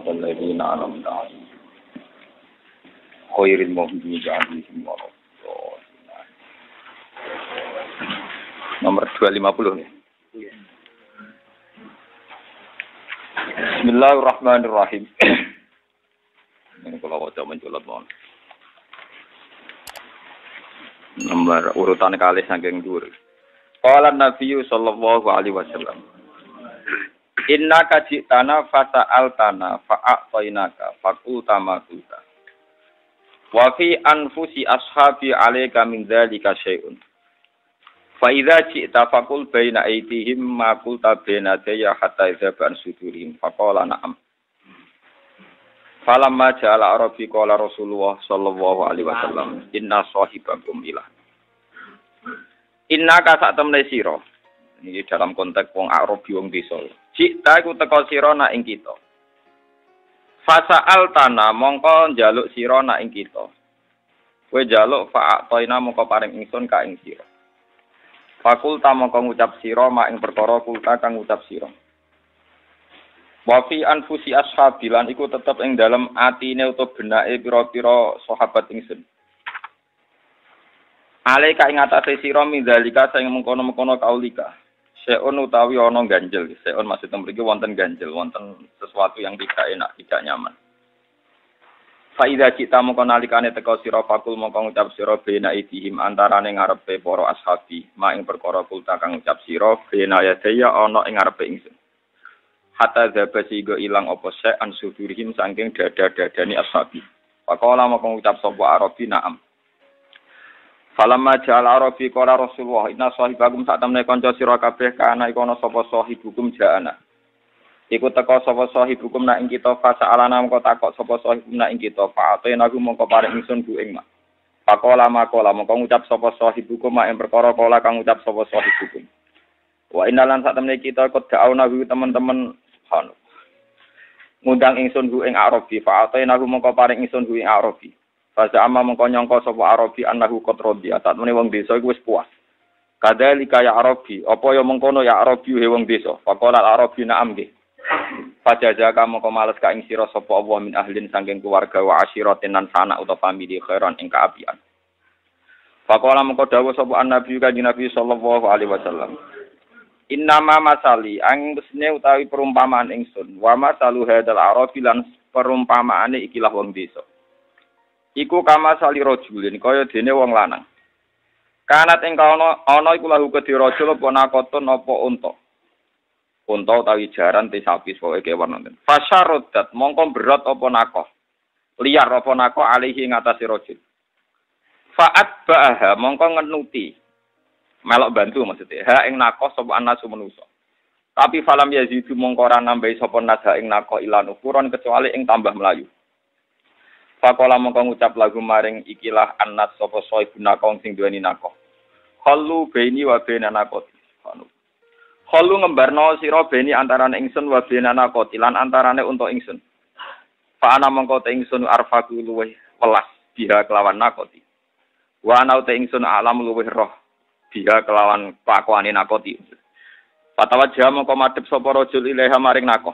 siratal ladzina an'amta 'alaihim ghairil maghdubi 'alaihim waladdallin. Nomor 250 nih. Bismillahirrahmanirrahim. Ini kalau wajah mencolot mohon. Nomor urutan kali saking dhuwur. Qala Nabi sallallahu alaihi wasallam. Innaka ji'tana fasa'altana fa'a'tainaka faqulta ma qulta. Wa fi anfusi ashabi 'alaika min dzalika syai'un. Fa idza ji'ta faqul baina aydihim ma qulta baina daya hatta idza ban sudurihim faqala na'am. Falamma ja'ala arabi qala Rasulullah sallallahu alaihi wasallam inna sahibakum ilah. Inna ka sak temne sira. Iki dalam konteks wong Arabi wong desa. Cita iku teka sira nak ing kita. Fasa'al tanah mongko njaluk sira nak ing kita. Kowe njaluk fa'atoina mongko paring ingsun ka ing sira. Fakulta mongko ngucap sira mak ing perkara kulta kang ngucap sira. Wa fi anfusi ashabilan iku tetep ing dalem atine utawa benake pira-pira sahabat ingsun. Alaika ing atase sira mindzalika sing mengkono-mengkono kaulika. Seon utawi ana ganjel, seon maksud mriki wonten ganjel, wonten sesuatu yang tidak enak, tidak nyaman. Fa idza kita mongko nalikane teka sira fakul mongko ngucap sira bena idihim antarane ngarepe para ashabi, mak ing perkara kulta kang ngucap sira bena yadaya ana ing ngarepe ingsun. Hatta zabasi go ilang apa sek an sudurihim saking dada-dadani ashabi. Faqala mongko ngucap sapa arabi na'am. Falamma ja'ala arabi qala Rasulullah inna sahibakum sak temne kanca sira kabeh kana iku ana sapa sahibukum ja'ana. Iku teka sapa sahibukum nak ing kita fasa'alana mongko takok sapa sahibukum nak ing kita fa'atena ku mongko paring ingsun ku ing mak. Faqala maqala mongko ngucap sapa sahibukum mak ing perkara kala kang ngucap sapa sahibukum. Wa innalan sak temne kita kok da'auna teman-teman subhanallah. Ngundang ingsun ku ing arabi fa'atena ku mongko paring ingsun ku ing arabi. Fasa amma mengko nyangka sapa Arabi annahu qad radiya satmene wong desa iku wis puas. Kadzalika ya Arabi, apa ya mengkono ya Arabi he wong desa. Faqala Arabi na'am nggih. Fajazaka mengko males ka ing sira sapa Allah min ahlin saking keluarga wa asyiratin lan sanak utawa famili khairan ing kaapian. Faqala mengko dawuh sapa Nabi kanjeng Nabi sallallahu alaihi wasallam. Innama masali ang besne utawi perumpamaan ingsun wa masalu hadzal Arabi lan perumpamaane ikilah wong desa. Iku kama sali rajulin kaya dene wong lanang. Kanat ing ana iku lahu kedhi rajul apa nakoton apa unta. Unta utawi jaran te sapi pokoke kewan nonton. Fasyarodat mongko berat apa nakoh. Liar apa nakoh alihi ngatasi rajul. Fa'at ba'aha mongko ngenuti. Melok bantu maksudnya. Ha ing nakoh sapa anasu manusa. Tapi falam yazidu mongko ora nambahi sapa nasa ing nakoh ilan ukuran kecuali ing tambah melayu. Pakola mongko ngucap lagu maring ikilah anas sapa soibuna kong sing duweni nakoh. Khallu baini wa baina nakoti. Khallu ngembarno sira baini antarane ingsun wa baina nakoti lan antarane untuk ingsun. Fa ana mongko te ingsun arfaku luweh welas biha kelawan nakoti. Wa ana te ingsun alam luweh roh biha kelawan pakwane nakoti. Patawajah mongko madhep sapa rajul ilaha maring nakoh.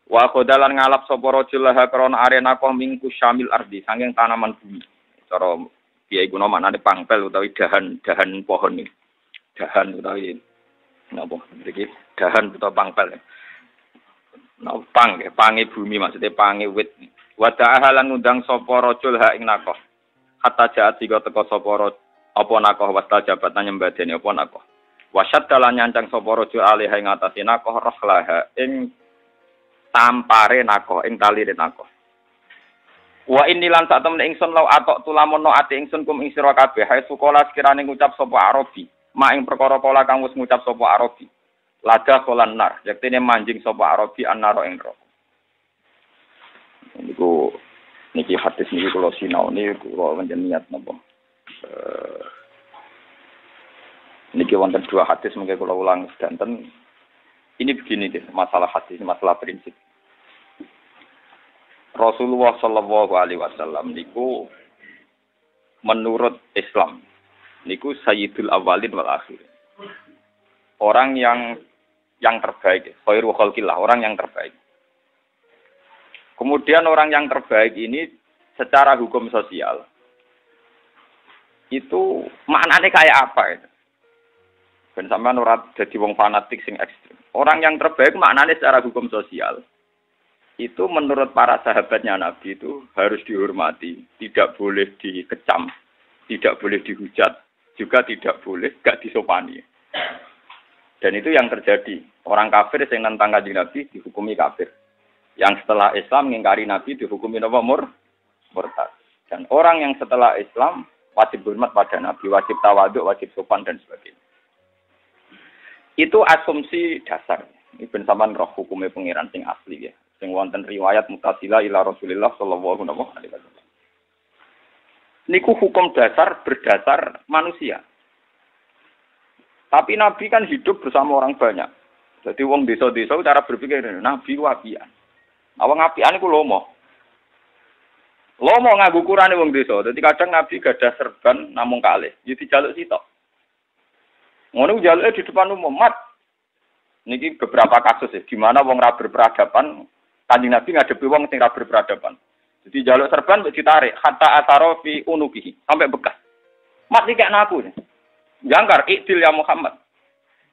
Wa khodalan ngalap sapa rajul laha krana arena koh mingku syamil ardi saking tanaman bumi. Cara piye iku namane pangpel utawi dahan pohon iki. Dahan utawi napa iki dahan utawa pangpel. Nah, pange bumi maksudnya pange wit. Wa ta'alan ngundang sapa rajul ha ing nakoh. Hatta jaat tiga teka sapa apa nakoh wasta jabatan nyembadeni apa nakoh. Wasyad dalan nyancang sapa rajul alih ing atase nakoh rahlaha ing tampare nakoh ing talire nakoh. Wa inilan sak temene ingsun law atok tulamono ati ingsun kum ing sira kabeh hae sekolah sekirane ngucap sapa Arabi mak ing perkara kala kang wis ngucap sapa Arabi lada kolan nar yektene manjing sapa Arabi annaro ing neraka. Niku niki hadis niki kula sinaoni kula panjenengan niat napa niki wonten dua hadis mengke kula ulang sedanten. Ini begini deh, masalah hadis, masalah prinsip. Rasulullah sallallahu alaihi wasallam niku menurut Islam niku sayyidul awalin wal akhirin. Orang yang terbaik, khairul khalqillah, orang yang terbaik. Kemudian orang yang terbaik ini secara hukum sosial itu maknanya kayak apa itu? Ben sampean ora dadi wong fanatik sing ekstrem. Orang yang terbaik maknanya secara hukum sosial itu menurut para sahabatnya Nabi itu harus dihormati, tidak boleh dikecam, tidak boleh dihujat, juga tidak boleh gak disopani. Dan itu yang terjadi. Orang kafir yang nentang kanjeng Nabi dihukumi kafir. Yang setelah Islam mengingkari Nabi dihukumi apa? Murtad. Dan orang yang setelah Islam wajib hormat pada Nabi, wajib tawaduk, wajib sopan dan sebagainya. Itu asumsi dasar. Ibn Saman roh hukumnya pengiran sing asli ya. Sing wonten riwayat mutasila ila Rasulillah sallallahu alaihi wasallam. Niku hukum dasar berdasar manusia. Tapi Nabi kan hidup bersama orang banyak. Jadi wong desa-desa cara berpikir Nabi wapian. Awang apian iku lomo. Lomo nganggo ukurane wong desa. Dadi kadang Nabi gadah serban namung kalih. Ya dijaluk sitok. Ngono jaluke di depan umum mat. Niki beberapa kasus ya, di mana wong ra berperadaban, Kanjeng Nabi ngadepi wong sing ra berperadaban. Jadi jaluk serban mbok ditarik hatta ataro fi unukihi sampai bekas. Mat iki aku. Jangkar ikdil ya Muhammad.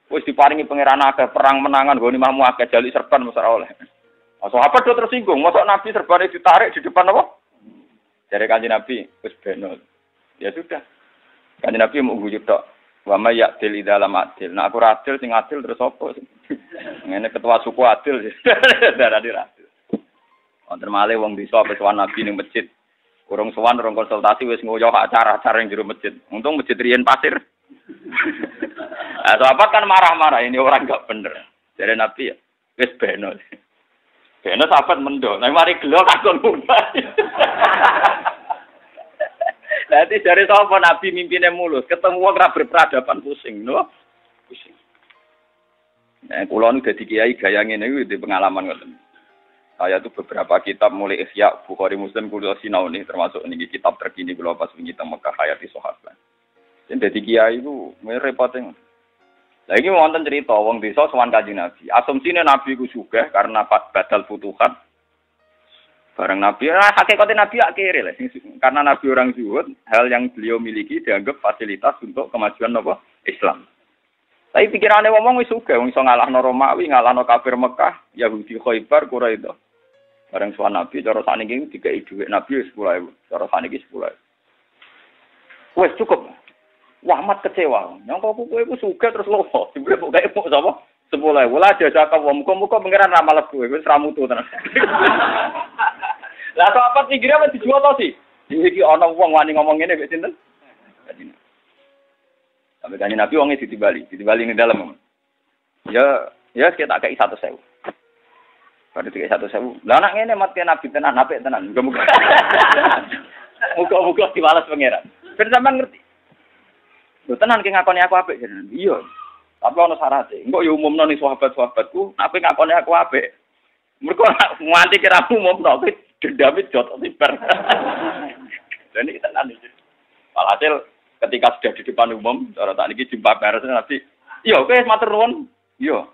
Wis diparingi pangeran akeh perang menangan nggone mahmu akeh jaluk serban mesti oleh. Sahabat do tersinggung, mosok Nabi serbane ditarik di depan apa? Jare Kanjeng Nabi wis beno. Ya sudah. Kanjeng Nabi mau gujuk tok. Wa may ya'dil idalam adil. Nah aku adil sing adil terus apa? Ngene ketua suku adil. Darane adil. Wonten malih wong desa wis sowan Nabi ning masjid. Urung sowan urung konsultasi wis ngoyo acara-acara ning jero masjid. Untung masjid riyen pasir. Nah, sahabat kan marah-marah ini orang enggak bener. Dari Nabi ya wis beno. Beno sahabat mendo. Nek mari gelo takon munggah. Nanti dari sapa Nabi mimpine mulus, ketemu wong ora berperadaban pusing, no? Pusing. Nah, kula nu dadi kiai gaya ngene iki di pengalaman ngoten. Saya tuh beberapa kitab mulai Ihya, Bukhari, Muslim kula sinau nih termasuk niki kitab terkini kula pas wingi teng Mekah Hayati Sahabat. Sing dadi kiai iku repote. Lah iki wonten cerita wong desa sowan Kanjeng Nabi. Asumsine Nabi iku sugih karena badal futuhat. Barang Nabi, hakikatnya Nabi akhirnya lah. Karena Nabi orang zuhud, hal yang beliau miliki dianggap fasilitas untuk kemajuan apa? Islam. Tapi pikirannya ngomong wis sugih, wong iso ngalahno Romawi, ngalahno kafir Mekah, Yahudi Khaibar, Quraisy. Barang sowan Nabi, cara saniki dikai dhuwit Nabi 10.000, cara saniki 10.000. Wes cukup. Wah, amat kecewa. Nyangka kowe iku sugih terus lopo. Dibule kok gawe kok sapa? 10.000. Lah jajak wong muga-muga pangeran ra malep kowe, wis ra mutu tenan. Lah apa pikirnya apa dijual to sih? Iki ana wong wani ngomong ngene mek sinten? Sampai Kanjeng Nabi wonge ditibali ning dalem. Ya kita kayak 100.000. Pada 100.000. Lah anak ngene mati Nabi tenan, apik tenan. Muga-muga. Muga-muga diwales pangeran. Ben sampean ngerti. Lho tenan ki ngakoni aku apik jenengan. Iya. Tapi ana syaraté. Engko ya umumno ning sahabat-sahabatku, nek ngakoni aku apik. Mergo nganti kira umumno kuwi dendame jotot tibar. Dan ini tenan iki. Walhasil ketika sudah di depan umum, cara tak niki jumpa pers Nabi. Iya, kowe matur nuwun. Iya.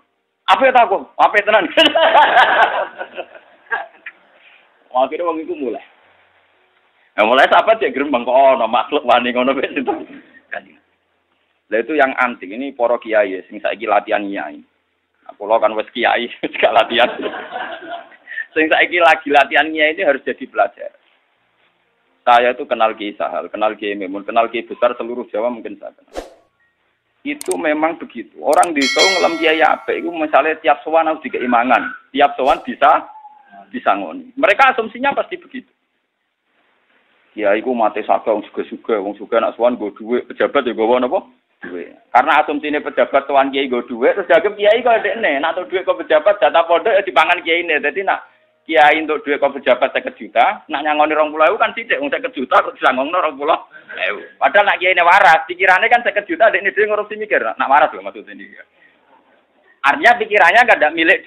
Apa ta aku? Apa tenan? Akhirnya wong iku mulai. Nah, mulai sahabat ya grembang kok ana makhluk wani ngono wis itu. Lah itu yang antik ini para kiai sing saiki latihan kiai. Aku lo kan wis kiai, wis gak latihan. Sing saiki lagi latihan kiai ini harus jadi pelajar. Saya itu kenal Kiai Sahal, kenal Kiai Memun, kenal Kiai besar seluruh Jawa mungkin saya kenal. Itu memang begitu. Orang desa ngelam kiai apik iku misalnya tiap sowan harus dikeimangan, tiap sowan bisa disangoni. Mereka asumsinya pasti begitu. Kiai iku mate saka wong suga-suga, wong suga nak sowan nggo dhuwit, pejabat ya nggawa napa? Dhuwit. Karena asumsine pejabat sowan kiai nggo dhuwit, terus dianggap kiai kok ndekne, nak tok dhuwit kok pejabat jatah pondok ya dipangan kiyaine. Dadi nak kiai untuk duit kok pejabat 50 juta, nak nyangoni 20.000 kan sithik, wong 50 juta kok disangongno 20.000. Padahal nak kiai ne waras, pikirane kan 50 juta dekne dhewe ngurusi mikir, nak waras lho maksudnya ini. Artinya pikirannya kan tidak milik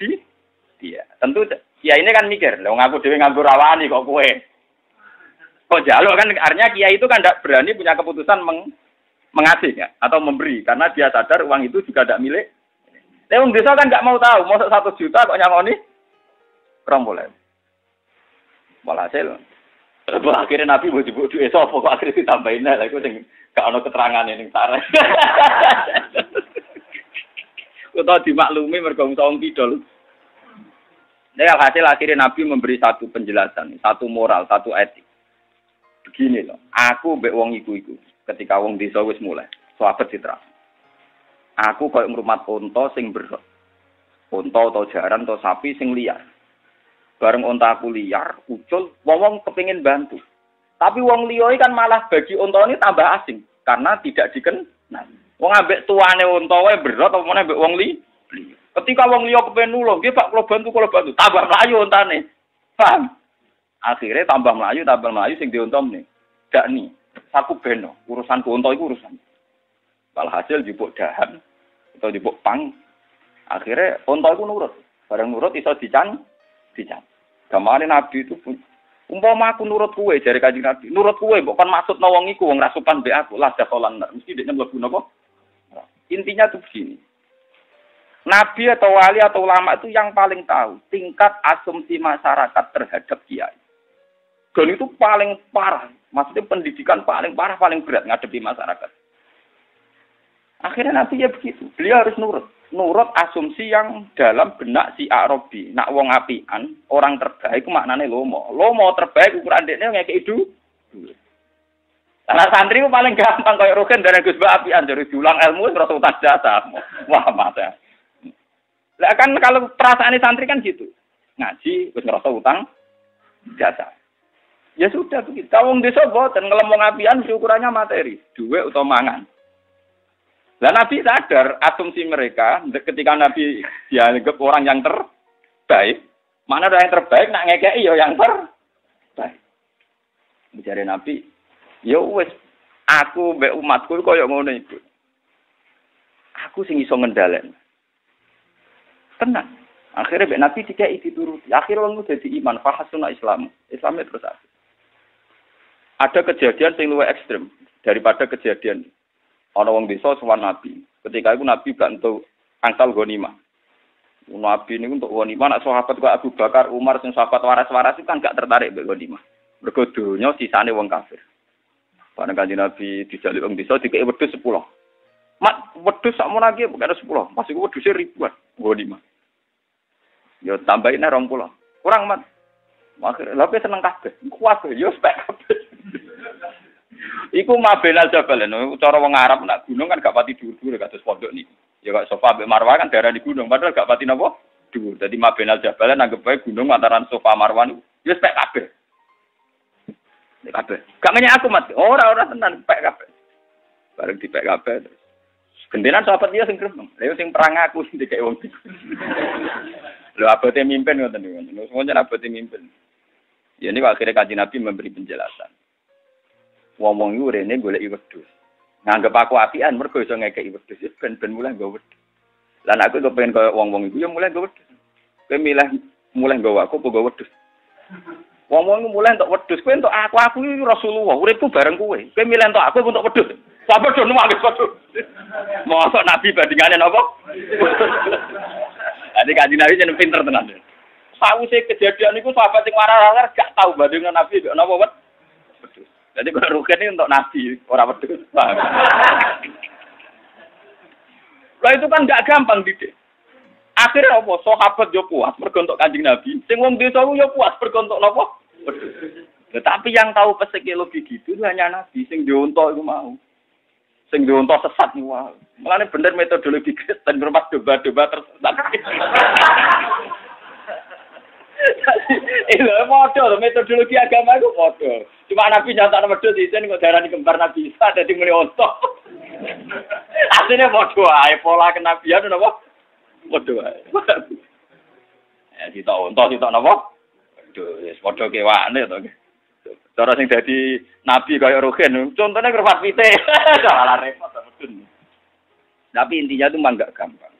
dia. Tentu kiai ini kan mikir, lho ngaku dhewe nganggo rawani kok kowe. Kok jaluk kan artinya kiai itu kan tidak berani punya keputusan mengasih ya, atau memberi karena dia sadar uang itu juga tidak milik. Wong desa kan enggak mau tahu, mosok 1 juta kok nyangoni 20.000. Walhasil akhirnya Nabi mau jebuk duwe sapa kok akhirnya ditambahin lha iku sing gak ono keterangane ning sareh. Kok dimaklumi mergo wong pidol. Nah, hasil akhirnya Nabi memberi satu penjelasan, satu moral, satu etik. Begini loh, aku mbek wong iku ketika wong desa wis mulai, sahabat citra. Aku koyo ngrumat unta sing berok. Unta atau jaran atau sapi sing liar. Bareng unta aku liar, ucul, wong kepengin bantu. Tapi wong liya kan malah bagi unta ini tambah asing karena tidak dikenal. Wong ambek tuane unta wae berok apa meneh mbek wong liya. Ketika wong liya kepen nulung, nggih Pak, kula bantu, tambah mlayu ontane. Paham? Akhirnya tambah mlayu sing diontomne. Dak ni, saku beno, urusanku unta iku urusan. Walhasil jupuk dahan atau jupuk pang. Akhirnya unta iku nurut. Bareng nurut iso dican. Gamane Nabi itu umpama aku nurut kowe jare Kanjeng Nabi. Nurut kowe mbok kon maksudno wong iku wong rasukan mbek aku, lah dakolan mesti dekne mlebu napa? Intinya tuh begini. Nabi atau wali atau ulama itu yang paling tahu tingkat asumsi masyarakat terhadap kiai. Dan itu paling parah. Maksudnya pendidikan paling parah, paling berat ngadepi masyarakat. Akhirnya Nabi ya begitu. Beliau harus nurut. Nurut asumsi yang dalam benak si Arabi. Nak wong apian, orang terbaik maknanya lomo. Lomo terbaik ukuran dekne ngekeki duit. Karena santri itu paling gampang kayak Rogen dan Gus Ba apian dari diulang ilmu terus utang jasa. Wah, mata. Lah kan kalau perasaan santri kan gitu. Ngaji wis ngerasa utang jasa. Ya sudah begitu. Wong desa boten ngelemong apian ukurannya materi, duit utawa mangan. Lah Nabi sadar asumsi mereka ketika Nabi dianggap orang yang terbaik, mana ada yang terbaik nak ngekeki ya yang terbaik. Bicara Nabi, ya wis aku mbek umatku koyo ngono iku. Aku sing iso ngendhaleni. Tenang. Akhirnya mbek Nabi dikai dituruti. Akhirnya wong dadi iman, fahasuna Islam. Islamnya terus ada. Ada kejadian sing luwih ekstrem daripada kejadian ana wong desa sowan Nabi. Ketika itu Nabi gak entuk angsal ghanimah. Nabi niku untuk ghanimah nek sahabat kok Abu Bakar, Umar sing sahabat waras-waras itu kan gak tertarik mbek ghanimah. Mergo donya sisane wong kafir. Bareng Kanjeng Nabi dijaluk wong desa dikeki wedhus 10. Mat wedhus sakmono lagi bukan 10. Masih wedhuse ribuan ghanimah. Yo tambahin 20. Kurang mat. Akhirnya lha seneng kabeh. Kuat yo spek kabeh. Iku Mabenal Jabal, cara wong Arab nak gunung kan gak pati dhuwur-dhuwur kados pondok niki. Ya kok Sofa mbek Marwah kan daerah di gunung, padahal gak pati napa dhuwur. Dadi Mabenal Jabal anggap bae gunung antaran Sofa Marwah niku wis pek kabeh. Nek kabeh. Gak menyek aku mat. Ora tenan pek kabeh. Bareng dipek kabeh terus. Gendenan sahabat dia sing gremeng. Lha sing perang aku sing dikek wong iki. Lho abote mimpin ngoten niku. Semono abote mimpin. Ya ini akhirnya Kanjeng Nabi memberi penjelasan. Wong-wong iku rene goleki wedhus. Nganggep aku apian mergo iso ngekeki wedhus, ben mulai nggo wedhus. Lah aku kepengin koyo wong-wong iku ya mulai nggo wedhus. Kowe milih mulai nggo aku apa nggo wedhus. Wong-wong iku mulai entuk wedhus, kowe entuk aku iki Rasulullah, uripku bareng kowe. Kowe milih entuk aku entuk wedhus. Sabar do nuwang wedhus. Mosok Nabi bandingane napa? Ade Kanjeng Nabi jeneng pinter tenan. Sawise kejadian niku sahabat sing warar-warar gak tau bandingane Nabi napa wedhus. Jadi kalau rugen ini untuk Nabi, orang wedhus. Lah itu kan enggak gampang didik. Akhirnya apa? Sahabat yo puas mergo untuk Kanjeng Nabi. Sing wong desa yo puas mergo untuk napa? Tetapi yang tahu psikologi gitu hanya Nabi sing diunta iku mau. Sing diunta sesat niku wae. Mulane bener metodologi Kristen bermat doba-doba tersesat. Itu model metodologi agama itu model. Cuma Nabi nyata wedhus isin kok darani kembar Nabi Isa dadi muni onto. Asline modho ae pola kenabian napa? Modho ae. Ya kita onto kita napa? Waduh, wis padha kewane to. Cara sing dadi nabi kaya Rogen, contone kerpat pite. Salah repot medun. Tapi intinya itu enggak gampang.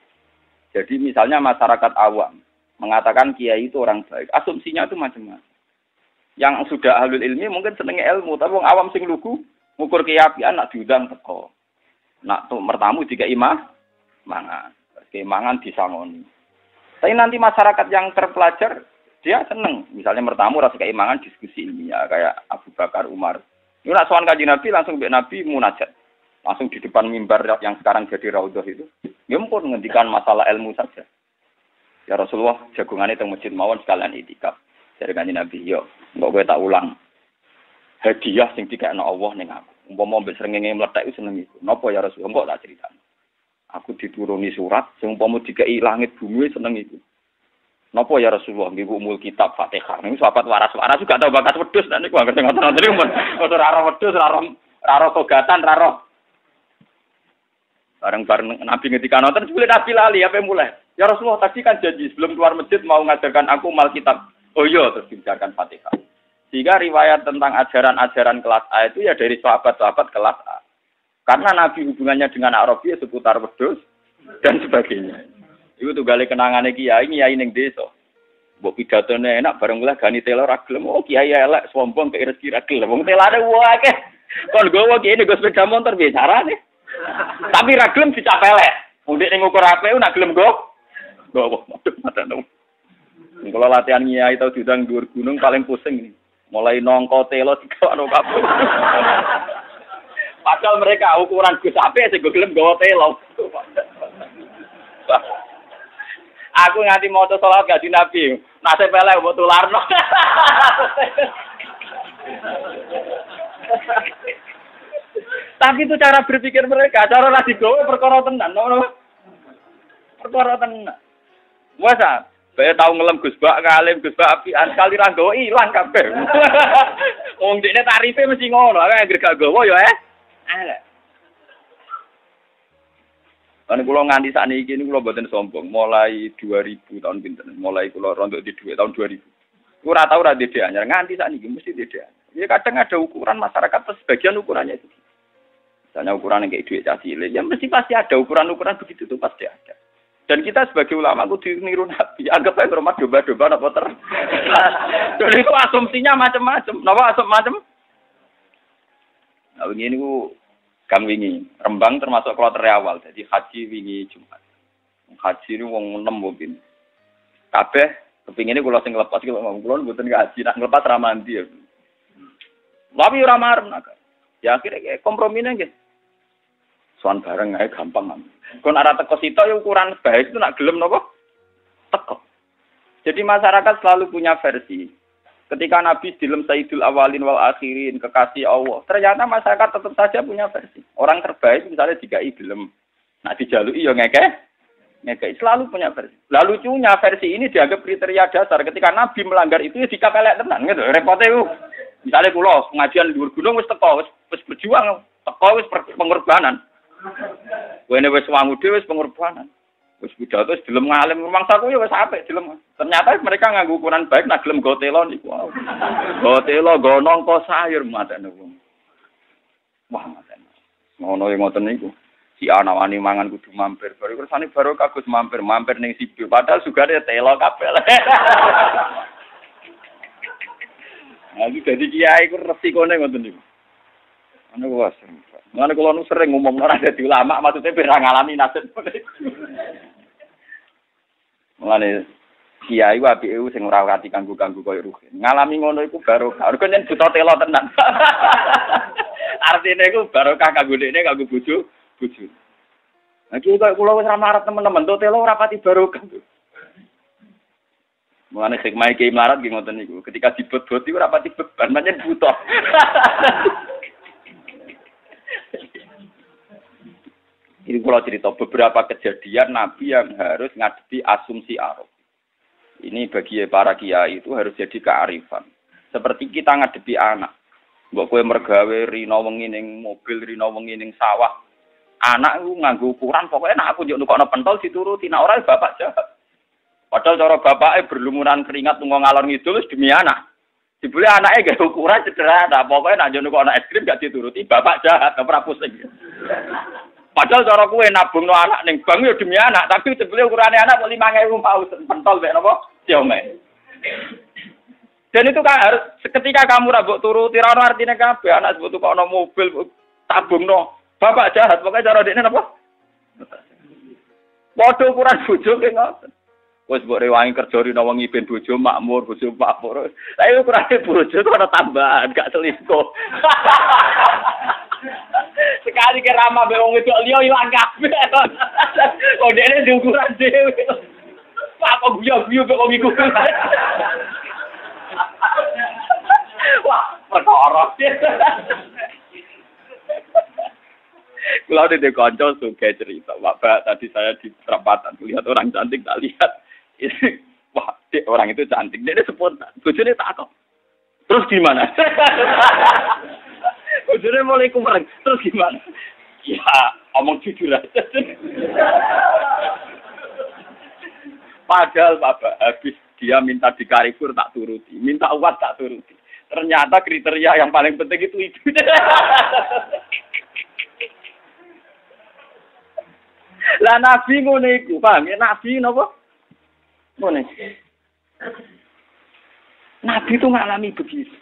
Jadi misalnya masyarakat awam mengatakan kiai itu orang baik. Asumsinya itu macam-macam. Yang sudah ahlul ilmi mungkin senengnya ilmu, tapi wong awam sing lugu ngukur keyakinan nak diundang teko. Nak tuh mertamu jika imah mangan. Kemangan disangoni. Tapi nanti masyarakat yang terpelajar Dia seneng, misalnya mertamu rasa keimangan diskusi ilmiah kayak Abu Bakar, Umar. Ini nak soal Kanjeng Nabi langsung mbek Nabi munajat. Langsung di depan mimbar yang sekarang jadi raudhah itu. Ya pun ngendikan masalah ilmu saja. Ya Rasulullah jagungane teng masjid mawon sekalian itikaf. Dari Kanjeng Nabi, yo, mbok kowe tak ulang. Hadiah sing dikekno Allah ning aku. Umpama mbek srengenge mlethek iku seneng iku. Napa ya Rasulullah mbok tak critakno. Aku dituruni surat sing umpama dikeki langit bumi seneng iku. Napa ya Rasulullah nggih umul kitab Fatihah. Niku sahabat waras-waras juga tau bakat wedhus nek niku anggere ngoten-ngoten niku mun ora roh wedhus, ora roh togatan, ora roh. Bareng-bareng Nabi ngendika nonton sebelum Nabi lali apa mulai. Ya Rasulullah tadi kan janji sebelum keluar masjid mau ngajarkan aku mal kitab. Oh iya terus diajarkan Fatihah. Sehingga riwayat tentang ajaran-ajaran kelas A itu ya dari sahabat-sahabat kelas A. Karena Nabi hubungannya dengan Arabi ya seputar wedhus dan sebagainya. Iku tunggale kenangane kiai ning desa. Mbok pidatone enak bareng mulai gani telo ra gelem. Oh kiai elek sombong kek rezeki ra gelem. Wong telane akeh. Kon gowo kiai nego sepeda motor biasane. Tapi ra gelem dicapelek. Wong nek ngukur apik nak gelem gowo. Matan. Kalau latihan kiai tau diundang dhuwur gunung paling pusing ini. Mulai nongko telo dikano kabeh. Padahal mereka ukuran Gus apik sing gelem gowo telo. Aku nganti maca salat Kanjeng Nabi. Nasib elek mbok tularno. Tapi itu cara berpikir mereka, cara ra digawe perkara tenan, ngono. Perkara tenan. Wasa, bae tau ngelem Gus Bak ngalim Gus Bak apian kali ra nggawa ilang kabeh. Wong dekne tarife mesti ngono, anggere gak gawa ya elek. Kan kula nganti sakniki niku kula mboten sombong, mulai 2000 tahun pinten, mulai kula rontok di dhuwit tahun 2000. Ora tau ora ndek anyar, nganti sakniki mesti ndek. Ya kadang ada ukuran masyarakat sebagian ukurannya itu. Misalnya ukuran yang kayak duit cilik, ya mesti pasti ada ukuran-ukuran begitu itu pasti ada. Dan kita sebagai ulama kudu niru Nabi, anggap aja rumah domba-domba napa ter. Jadi itu asumsinya macam-macam. Napa macam? Nah, begini ku Kang wingi, Rembang termasuk kloter awal, jadi haji wingi Jumat. Haji ini wong 6 mungkin. Kabeh kepingine kula sing nglepas iki wong kula mboten haji, nak nglepas ra mandi ya. Tapi ora marem nak. Ya akhirnya kompromine nggih. Soan bareng ae gampang. Kon arah teko sito ya ukuran baik itu nak gelem napa? Teko. Jadi masyarakat selalu punya versi. Ketika Nabi dilem Sayyidul Awalin wal Akhirin, kekasih Allah. Ternyata masyarakat tetap saja punya versi. Orang terbaik misalnya dikai gelem. Nah dijalui ya ngekei. Selalu punya versi. Lalu lucunya versi ini dianggap kriteria dasar. Ketika Nabi melanggar itu ya dikapelek tenan. Gitu. Repotnya itu. Misalnya kula pengajian di dhuwur gunung wis teko, wis berjuang, teko wis pengorbanan. Wene wis wangu dhewe wis pengorbanan. Wis pidato wis gelem ngalim rumangsaku ya wis apik gelem. Ternyata mereka nganggo ukuran baik nak gelem go telo niku. Go telo go nongko sayur matane wong. Wah matane. Ngono ya ngoten niku. Si ana wani mangan kudu mampir. Baru kersane barokah Gus mampir ning Sibil. Padahal sugane telo kabeh. Aku dadi kiai ku resikone ngoten niku. Ana kuwas. Mane kula nu sering ngomong ora dadi ulama maksudnya ben ra ngalami nasib. Mulane kiai wae apike sing ora ati kanggo-kanggo koyo rugen. Ngalami ngono iku barokah. Rugen yen buta telo tenan. Artine iku barokah kanggo dekne kanggo bojo. Nah iki kula wis ra marep temen-temen to telo ora pati barokah. Mulane hikmah iki melarat nggih ngoten niku. Ketika dibot-bot iku ora pati beban, pancen buta. Ini kalau cerita beberapa kejadian Nabi yang harus ngadepi asumsi Arab. Ini bagi para kiai itu harus jadi kearifan. Seperti kita ngadepi anak. Mbok kowe mergawe rino wengi ning mobil, rino wengi ning sawah. Anak itu nganggo ukuran pokoknya nak aku njuk nukokno pentol dituruti, nek ora bapak jahat. Padahal cara bapake berlumuran keringat tunggu ngalor ngidul demi anak. Dibule anake gawe ukuran sederhana, pokoknya nak njuk nukokno es krim gak dituruti, bapak jahat, ora pusing. Padahal cara kowe nabungno anak ning bank yo demi anak, tapi sebelum ukurane anak 5.000 paus pentol mek napa? Diome. Dan itu kan harus ketika kamu ra mbok turuti ra ono artine kabeh anak sebut kok ono mobil tabungno. Bapak jahat, pokoke cara dekne napa? Padha ukuran bojo ki ngoten. Wes mbok rewangi kerja rino wengi ben bojo makmur. Lah iku kurang bojo kok ana tambahan gak selingkuh. Sekali ke ramah be wong wedok liya ilang kabeh. Kok dene diukuran dhewe. Apa guyu-guyu kok wong iku. Wah, perkara. Kalau di kanca suka cerita, Bapak tadi saya di perapatan lihat orang cantik, tak lihat ini, wah, orang itu cantik, dia spontan, bojone tak kok. Terus gimana? Bojone mulai kumereng, terus gimana? Ya, omong jujur aja. Padahal Bapak habis dia minta di Carrefour tak turuti, minta uang tak turuti. Ternyata kriteria yang paling penting itu. Lah Nabi ngene iku, paham ya? Nabi napa? Ngene. Nabi itu ngalami begitu.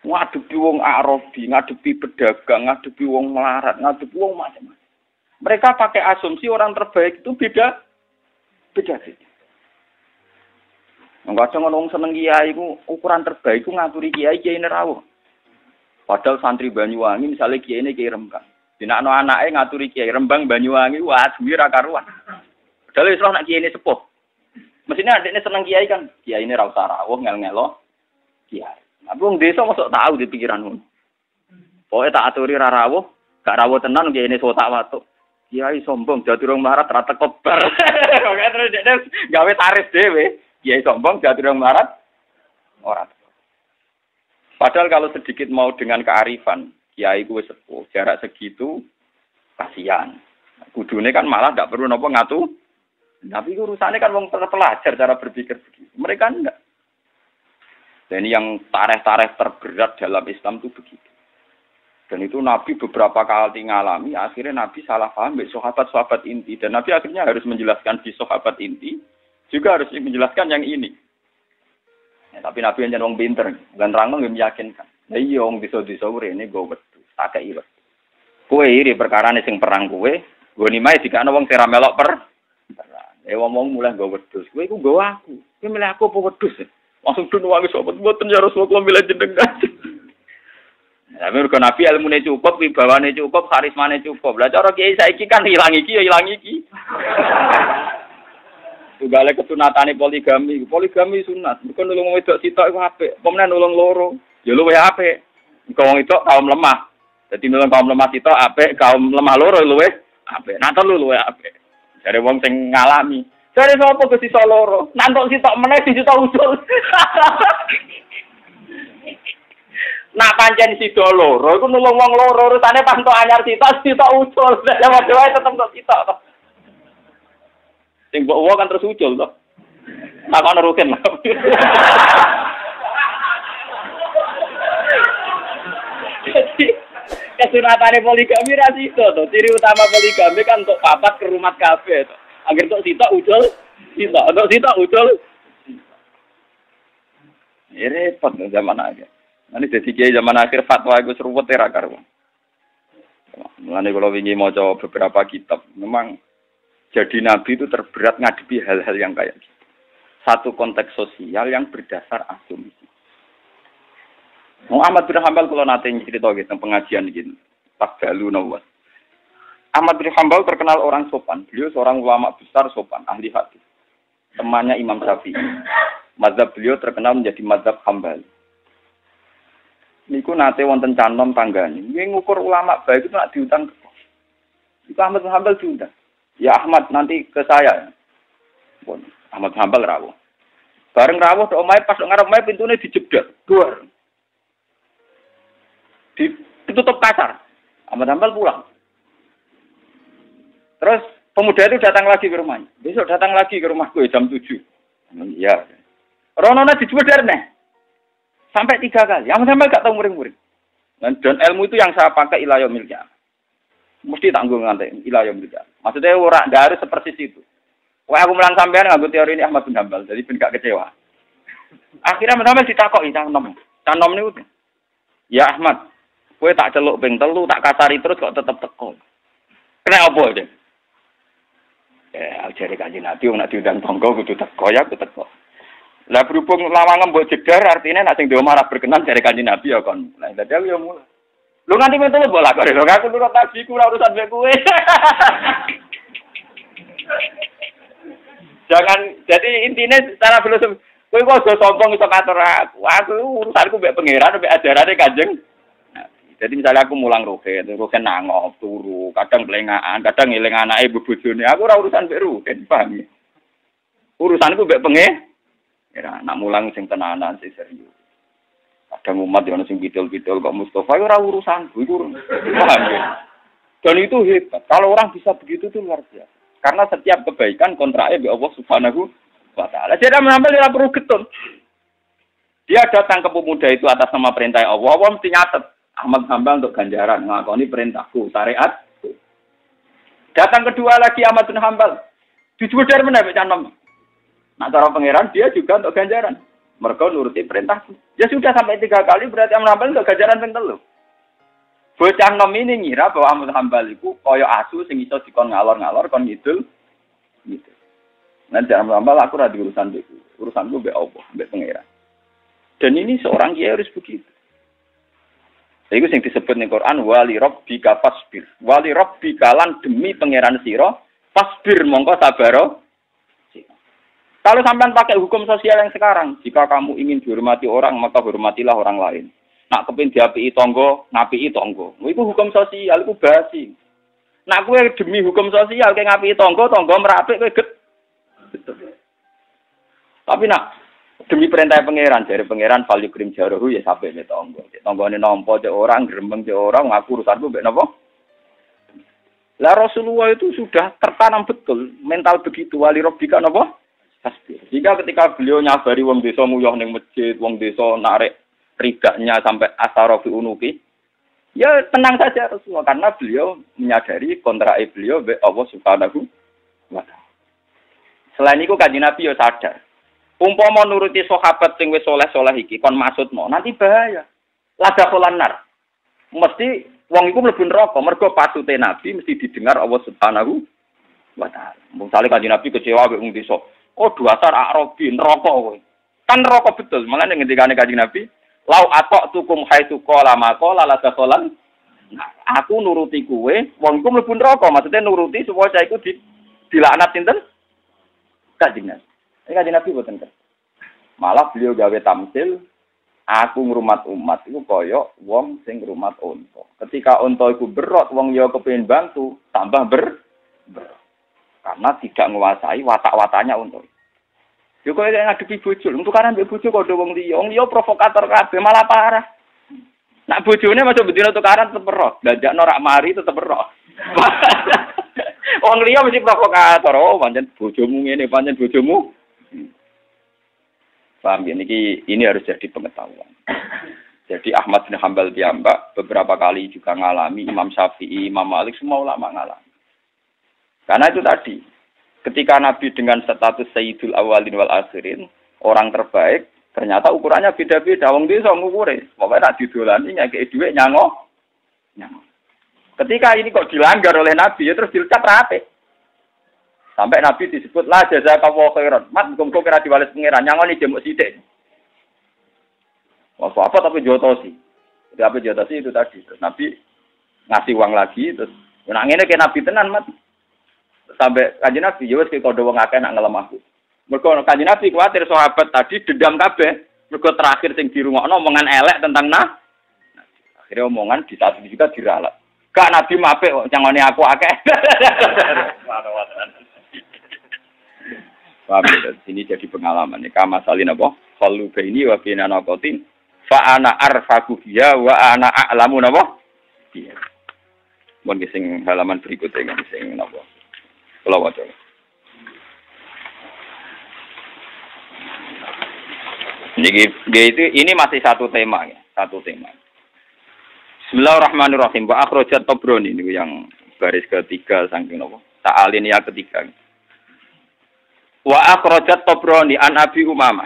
Ngadepi wong Arabi, ngadepi pedagang, ngadepi wong melarat, ngadepi wong macam-macam. Mereka pakai asumsi orang terbaik itu beda sih. Enggak ada ngomong seneng kiai iku ukuran terbaik ku ngaturi kiai nerawuh. Padahal santri Banyuwangi misalnya kiai ini kiai Rembang. Dinakno anake ngaturi kiai Rembang Banyuwangi wah suwi ra karuan. Padahal wis nak kiai ini sepuh. Mestinya adiknya seneng kiai kan. Kiai ini ra usah rawuh ngel-ngelo kiai. Tapi wong desa mosok tahu di pikiranmu. Pokoke tak aturi ra rawuh, gak rawuh tenan kiai ini sotak watuk. Kiai sombong jadi urung melarat ra teko bar. Pokoke terus dekne gawe tarif dhewe. Kiai sombong jadi urung melarat ora. Padahal kalau sedikit mau dengan kearifan, kiai kuwi sepuh, jarak segitu kasihan. Kudune kan malah ndak perlu napa ngatu. Tapi urusannya kan wong terpelajar cara berpikir begitu. Mereka enggak. Dan yang tarikh-tarikh terberat dalam Islam itu begitu. Dan itu Nabi beberapa kali ngalami, akhirnya Nabi salah paham dari sahabat-sahabat inti. Dan Nabi akhirnya harus menjelaskan di sahabat inti, juga harus menjelaskan yang ini. Ya, tapi Nabi yang wong pinter, dan rangno yang meyakinkan. Nah iya wong disa-disa ini gue wedhus, tak kei wedhus. Kowe iri perkarane sing perang kowe, gue nimae dikane wong sing ra melok perang. Wong mulai gue wedhus, kowe iku nggo aku. Kowe milih aku apa wedhus? Langsung dun wangi sobat mboten ya Rasulullah milih jenengan. Ya mergo Nabi ilmune cukup, wibawane cukup, karismane cukup. Lah cara kiai saiki kan ilang iki ya ilang iki. Tugale kesunatane poligami. Poligami sunat. Bukan nulung wedok sitok iku apik. Pemene nulung loro. Ya luwih apik. Engko wong itu kaum lemah. Dadi nulung kaum lemah sitok apik, kaum lemah loro luwih apik. Nah telu luwih apik. Jare wong sing ngalami. Jare sapa ke sisa loro? Nantok sitok meneh sitok usul. Nak pancen sida loro iku nulung wong loro urusane pantok anyar sitok usul. Ya wae tetep kok sitok to. Sing mbok uwo kan terus ucul to. Takon rugen lah. Kesunatane poligami ra sida to. Ciri utama poligami kan untuk papat ke rumah kabeh to. Angger kok sitok ucul, sitok. Untuk sitok ucul. Ya repot zaman akhir. Nanti jadi kiai zaman akhir fatwa itu seruwet ra karuan. Mulane kalau wingi maca beberapa kitab, memang jadi nabi itu terberat ngadepi hal-hal yang kayak gitu. Satu konteks sosial yang berdasar asumsi. Ahmad bin Hanbal kalau nate cerita gitu pengajian gitu. Takdalu nawas. Ahmad bin Hanbal terkenal orang sopan. Beliau seorang ulama besar sopan, ahli hadis. Temannya Imam Syafi'i. Mazhab beliau terkenal menjadi mazhab Hambali. Niku nate wonten canom tanggane. Nggih ngukur ulama baik itu nak diundang. Itu Ahmad bin Hanbal diundang. Ya Ahmad nanti ke saya. Bon, Ahmad bin Hanbal rawuh. Bareng rawuh tok omahe pas ngarep omahe pintune dijeblok. Duar. Ditutup kasar. Ahmad bin Hanbal pulang. Terus pemuda itu datang lagi ke rumahnya. Besok datang lagi ke rumahku jam 7. Iya. Ronona dijebler nih. Sampai 3 kali. Yang sampai gak tahu muring-muring. Dan ilmu itu yang saya pakai ilayah miliknya. Mesti tanggung ngantek ilayah miliknya. Maksudnya ora harus seperti itu. Wah aku mulang sampean nganggo teori ini Ahmad bin Hanbal. Jadi ben gak kecewa. Akhirnya Ahmad Hanbal ditakoki canom. Canom niku. Ya Ahmad, kowe tak celuk ping 3, tak kasari terus kok tetep teko. Kena apa iki? Jare Kanjeng Nabi wong nek diundang tangga kudu teko ya kudu teko. Lah berhubung lawangan mbok jedar artinya nek sing dhewe marah berkenan jare Kanjeng Nabi ya kon. Lah dadi aku ya mulai. Lu nganti metu mbok lakone lho aku nurut tabiku ora urusan mek kowe. Jangan jadi intinya secara filosofi kowe kok aja sombong iso ngatur aku. Aku urusanku mbek pangeran mbek ajarane Kanjeng. Jadi misalnya aku mulang rohen nangop, turu, kadang pelengahan, kadang ngiling anake bebojone. Aku ora urusan mbek rohen, paham ya? Urusanku mbek ya nak mulang sing tenanan sing serius. Kadang umat yang sing bidol-bidol kok Mustafa ora urusanku iku. Paham ya? Dan itu hebat. Kalau orang bisa begitu tuh luar biasa. Karena setiap kebaikan kontraknya mbek Allah Subhanahu wa taala. Jadi menambah ora perlu getun. Dia datang ke pemuda itu atas nama perintah Allah. Allah mesti nyatet Ahmad Hambal untuk ganjaran ngakoni perintahku, syariat. Datang kedua lagi Ahmad bin Hambal. Dijudar menambah canom. Nah, cara pangeran dia juga untuk ganjaran. Mereka nuruti perintahku. Ya sudah sampai 3 kali berarti Ahmad Hambal untuk ganjaran ping 3. Bocah nom ini ngira bahwa Ahmad Hambal itu kaya asu sing iso dikon ngalor-ngalor kon ngidul. Gitu. Nanti Ahmad Hambal aku ora diurusan itu. Urusanku mbek Allah, mbek pangeran. Dan ini seorang kiai harus begitu. Iku sing disebut ning Quran wali rabbika fasbir. Wali rabbika lan demi pangeran sira fasbir mongko sabaro. Kalau sampean pakai hukum sosial yang sekarang, jika kamu ingin dihormati orang maka hormatilah orang lain. Nak kepin diapiki tangga, ngapiki tangga. Iku hukum sosial iku basi. Nak kowe demi hukum sosial kayak ngapiki tangga, tangga merapik kowe Tapi nak demi perintah pangeran, dari pangeran value krim jaruhu ya sampai nih tonggo. Tonggone nompo cek orang, gerembeng cek orang, ngaku urusanku mbek napa? Lah Rasulullah itu sudah tertanam betul mental begitu wali robbika napa? Pasti. Jika ketika beliau nyabari wong desa nguyah ning masjid, wong desa narik ridaknya sampai asarofi unuki, ya tenang saja Rasulullah karena beliau menyadari kontrak beliau mbek Allah Subhanahu wa taala. Selain itu Kanjeng Nabi ya sadar. Umpama nuruti sahabat sing wis soleh-soleh iki kon maksudno nanti bahaya. Lada kolanar. Mesti wong iku mlebu neraka mergo pasute Nabi mesti didengar Allah Subhanahu wa taala. Misale Kanjeng Nabi kecewa mek wong desa. Oh dasar Arabi neraka kowe. Kan neraka betul. Mulane ngendikane Kanjeng Nabi, "Lau ataqtukum haitsu qala maqala la dakhalan." Aku nuruti kowe, wong iku mlebu neraka. Maksudnya nuruti supaya cah iku dilaknat sinten? Kanjeng Nabi. Ini Kanjeng Nabi boten kan. Malah beliau gawe tamsil, aku ngrumat umat iku kaya wong sing ngrumat unta. Ketika unta iku berot, wong ya kepengin bantu, tambah berot. Karena tidak menguasai watak-watanya unta. Yo kowe ngadepi bojo, tukaran mbek bojo kok wong liya provokator kabeh malah parah. Nak bojone masuk bedino tukaran tetep berot, dajakno rak mari tetep berot. Wong liya mesti provokator, oh pancen bojomu ngene, pancen bojomu. Paham ya, ini harus jadi pengetahuan. Jadi Ahmad bin Hambal piyambak beberapa kali juga ngalami, Imam Syafi'i, Imam Malik, semua ulama ngalami. Karena itu tadi, ketika Nabi dengan status Sayyidul Awalin wal Akhirin, orang terbaik, ternyata ukurannya beda-beda. Wong desa ngukure, pokoknya nak didolani nyakei dhuwit nyango. Ketika ini kok dilanggar oleh Nabi, ya terus dilcat rapi. Sampai Nabi disebut la jazakallahu khairan. Mat muga kira diwales pangeran nyangoni jemuk sithik. Waktu apa tapi jotosi. Jadi apa jotosi itu tadi. Terus Nabi ngasih uang lagi terus nek ngene ke Nabi tenan mat. Sampai Kanjeng Nabi ya wis kok wong akeh nak ngelemahku. Mergo Kanjeng Nabi kuwatir sahabat tadi dendam kabeh. Mergo terakhir sing dirungokno omongan elek tentang akhirnya omongan di saat itu juga diralat. Kak Nabi mape nyangoni aku akeh. Paham ya, sini jadi pengalaman. Kama salin apa? Qalu baini wa baina naqatin fa ana arfaku biya wa ana a'lamu napa? Iya. Mun sing halaman berikutnya sing napa? Kula waca. Ini masih satu tema ya, satu tema. Bismillahirrahmanirrahim. Wa akhrajat Tabrani niku yang baris ketiga saking napa? Ta'aliniyah ketiga. Wa akhrajat Tabrani an Abi Umamah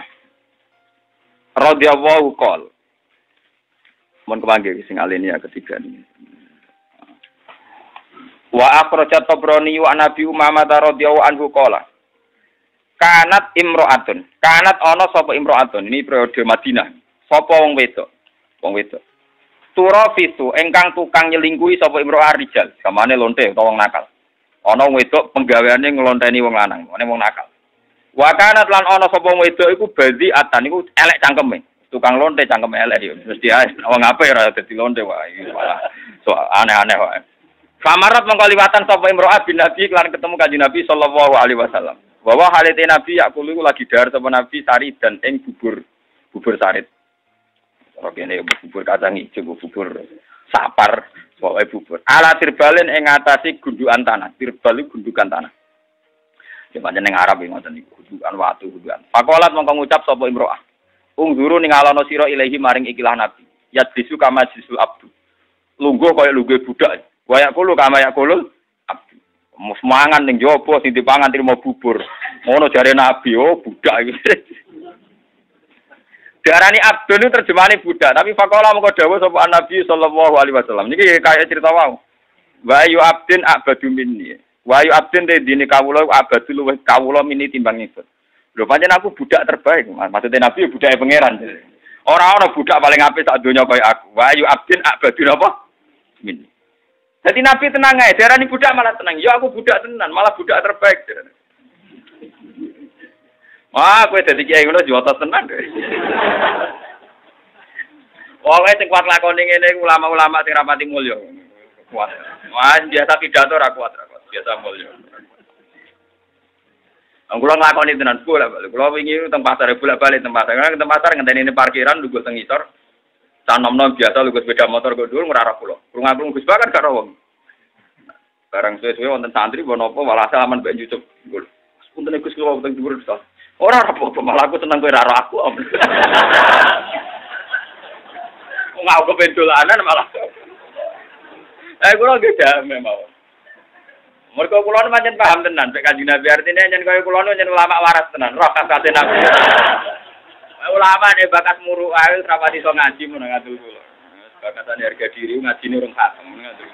radhiyallahu qol. Mun kepanggih sing aliniyah ketiga niki. Wa akhrajat Tabrani wa Nabi Umamah radhiyallahu anhu qala. Kanat imro'atun. Kanat ana sapa imro'atun. Ini periode Madinah. Sapa wong wedok. Wong wedok. Turafisu engkang tukang nyelingkuhi sapa imro'ah rijal. Samane lonte utawa wong nakal. Ana wong wedok penggaweane nglonteni wong lanang, ana wong nakal. Wa kanat lan ana sapa wong wedok iku bazi atan iku elek cangkeme. Tukang lonte cangkeme elek yo. Mesti ae wong apik ora dadi lonte wae. So aneh-aneh wae. Famarat mengkaliwatan sapa imro'ah bin Nabi lan ketemu Kanjeng Nabi sallallahu alaihi wasallam. Bahwa halite Nabi yakulu iku lagi dahar sapa Nabi sari dan ing bubur sarit. Ora kene bubur kacang ijo, bubur sapar, pokoke bubur. Ala tirbalen ing ngatasi gundukan tanah. Tirbal iku gundukan tanah. Ya pancen ning Arab iki ngoten niku, gundukan watu, gundukan. Pakolat mongko ngucap sapa imro'ah. Ungzuru ning alono sira ilahi maring ikilah Nabi. Yadbisu kama jisul abdu. Lungguh kaya lungguh budak. Wayak kulo kama yak kulo abdu. Semangan ning jopo sing dipangan trimo bubur. Ngono jare Nabi, oh budak iki. Diarani abdun itu terjemahane budak, tapi faqala mengko dawuh sapa Nabi sallallahu alaihi wasallam. Niki kaya cerita wae. Wa yu abdin abadu minni. Wa yu abdin dene kawula abadu luwih kawula mini timbang ingsun. Lho pancen aku budak terbaik. Maksudnya Nabi budake pangeran. Ora ana budak paling apik sak donya kaya aku. Wa yu abdin abadu napa? Minni. Jadi Nabi tenang aja, darani budak malah tenang. Ya aku budak tenan, malah budak terbaik. Wah, kowe dadi kiai ngono jotos tenan. Wong sing kuat lakone ngene ulama-ulama sing rapati mulya. Kuat. Wah, biasa pidato ra kuat. Biasa mulya. Anggulang lakoni tenan kula. Kula wingi teng pasar bolak-balik teng pasar. Teng pasar ngenteni parkiran lugu teng ngisor. Sanom-nom biasa lugu sepeda motor go dhuwur ngrarah kula. Krungu Gus Bakar karo wong. Barang suwe-suwe wonten santri mbok napa walah salaman mbek nyucup. Punten Gus kula wonten dhuwur Ustaz. Ora apa-apa malah aku seneng kowe karo aku. Wong aku pendolanan malah. Kula nggih damai mawon. Mergo kula nu pancen paham tenan nek Kanjeng Nabi artine yen kaya kula nu yen ulama waras tenan, roh kasate Nabi. Ulama nek bakat muru ae rapati iso ngaji mun ngatur kula. Bakatane harga diri ngajine urung khatam ngatur.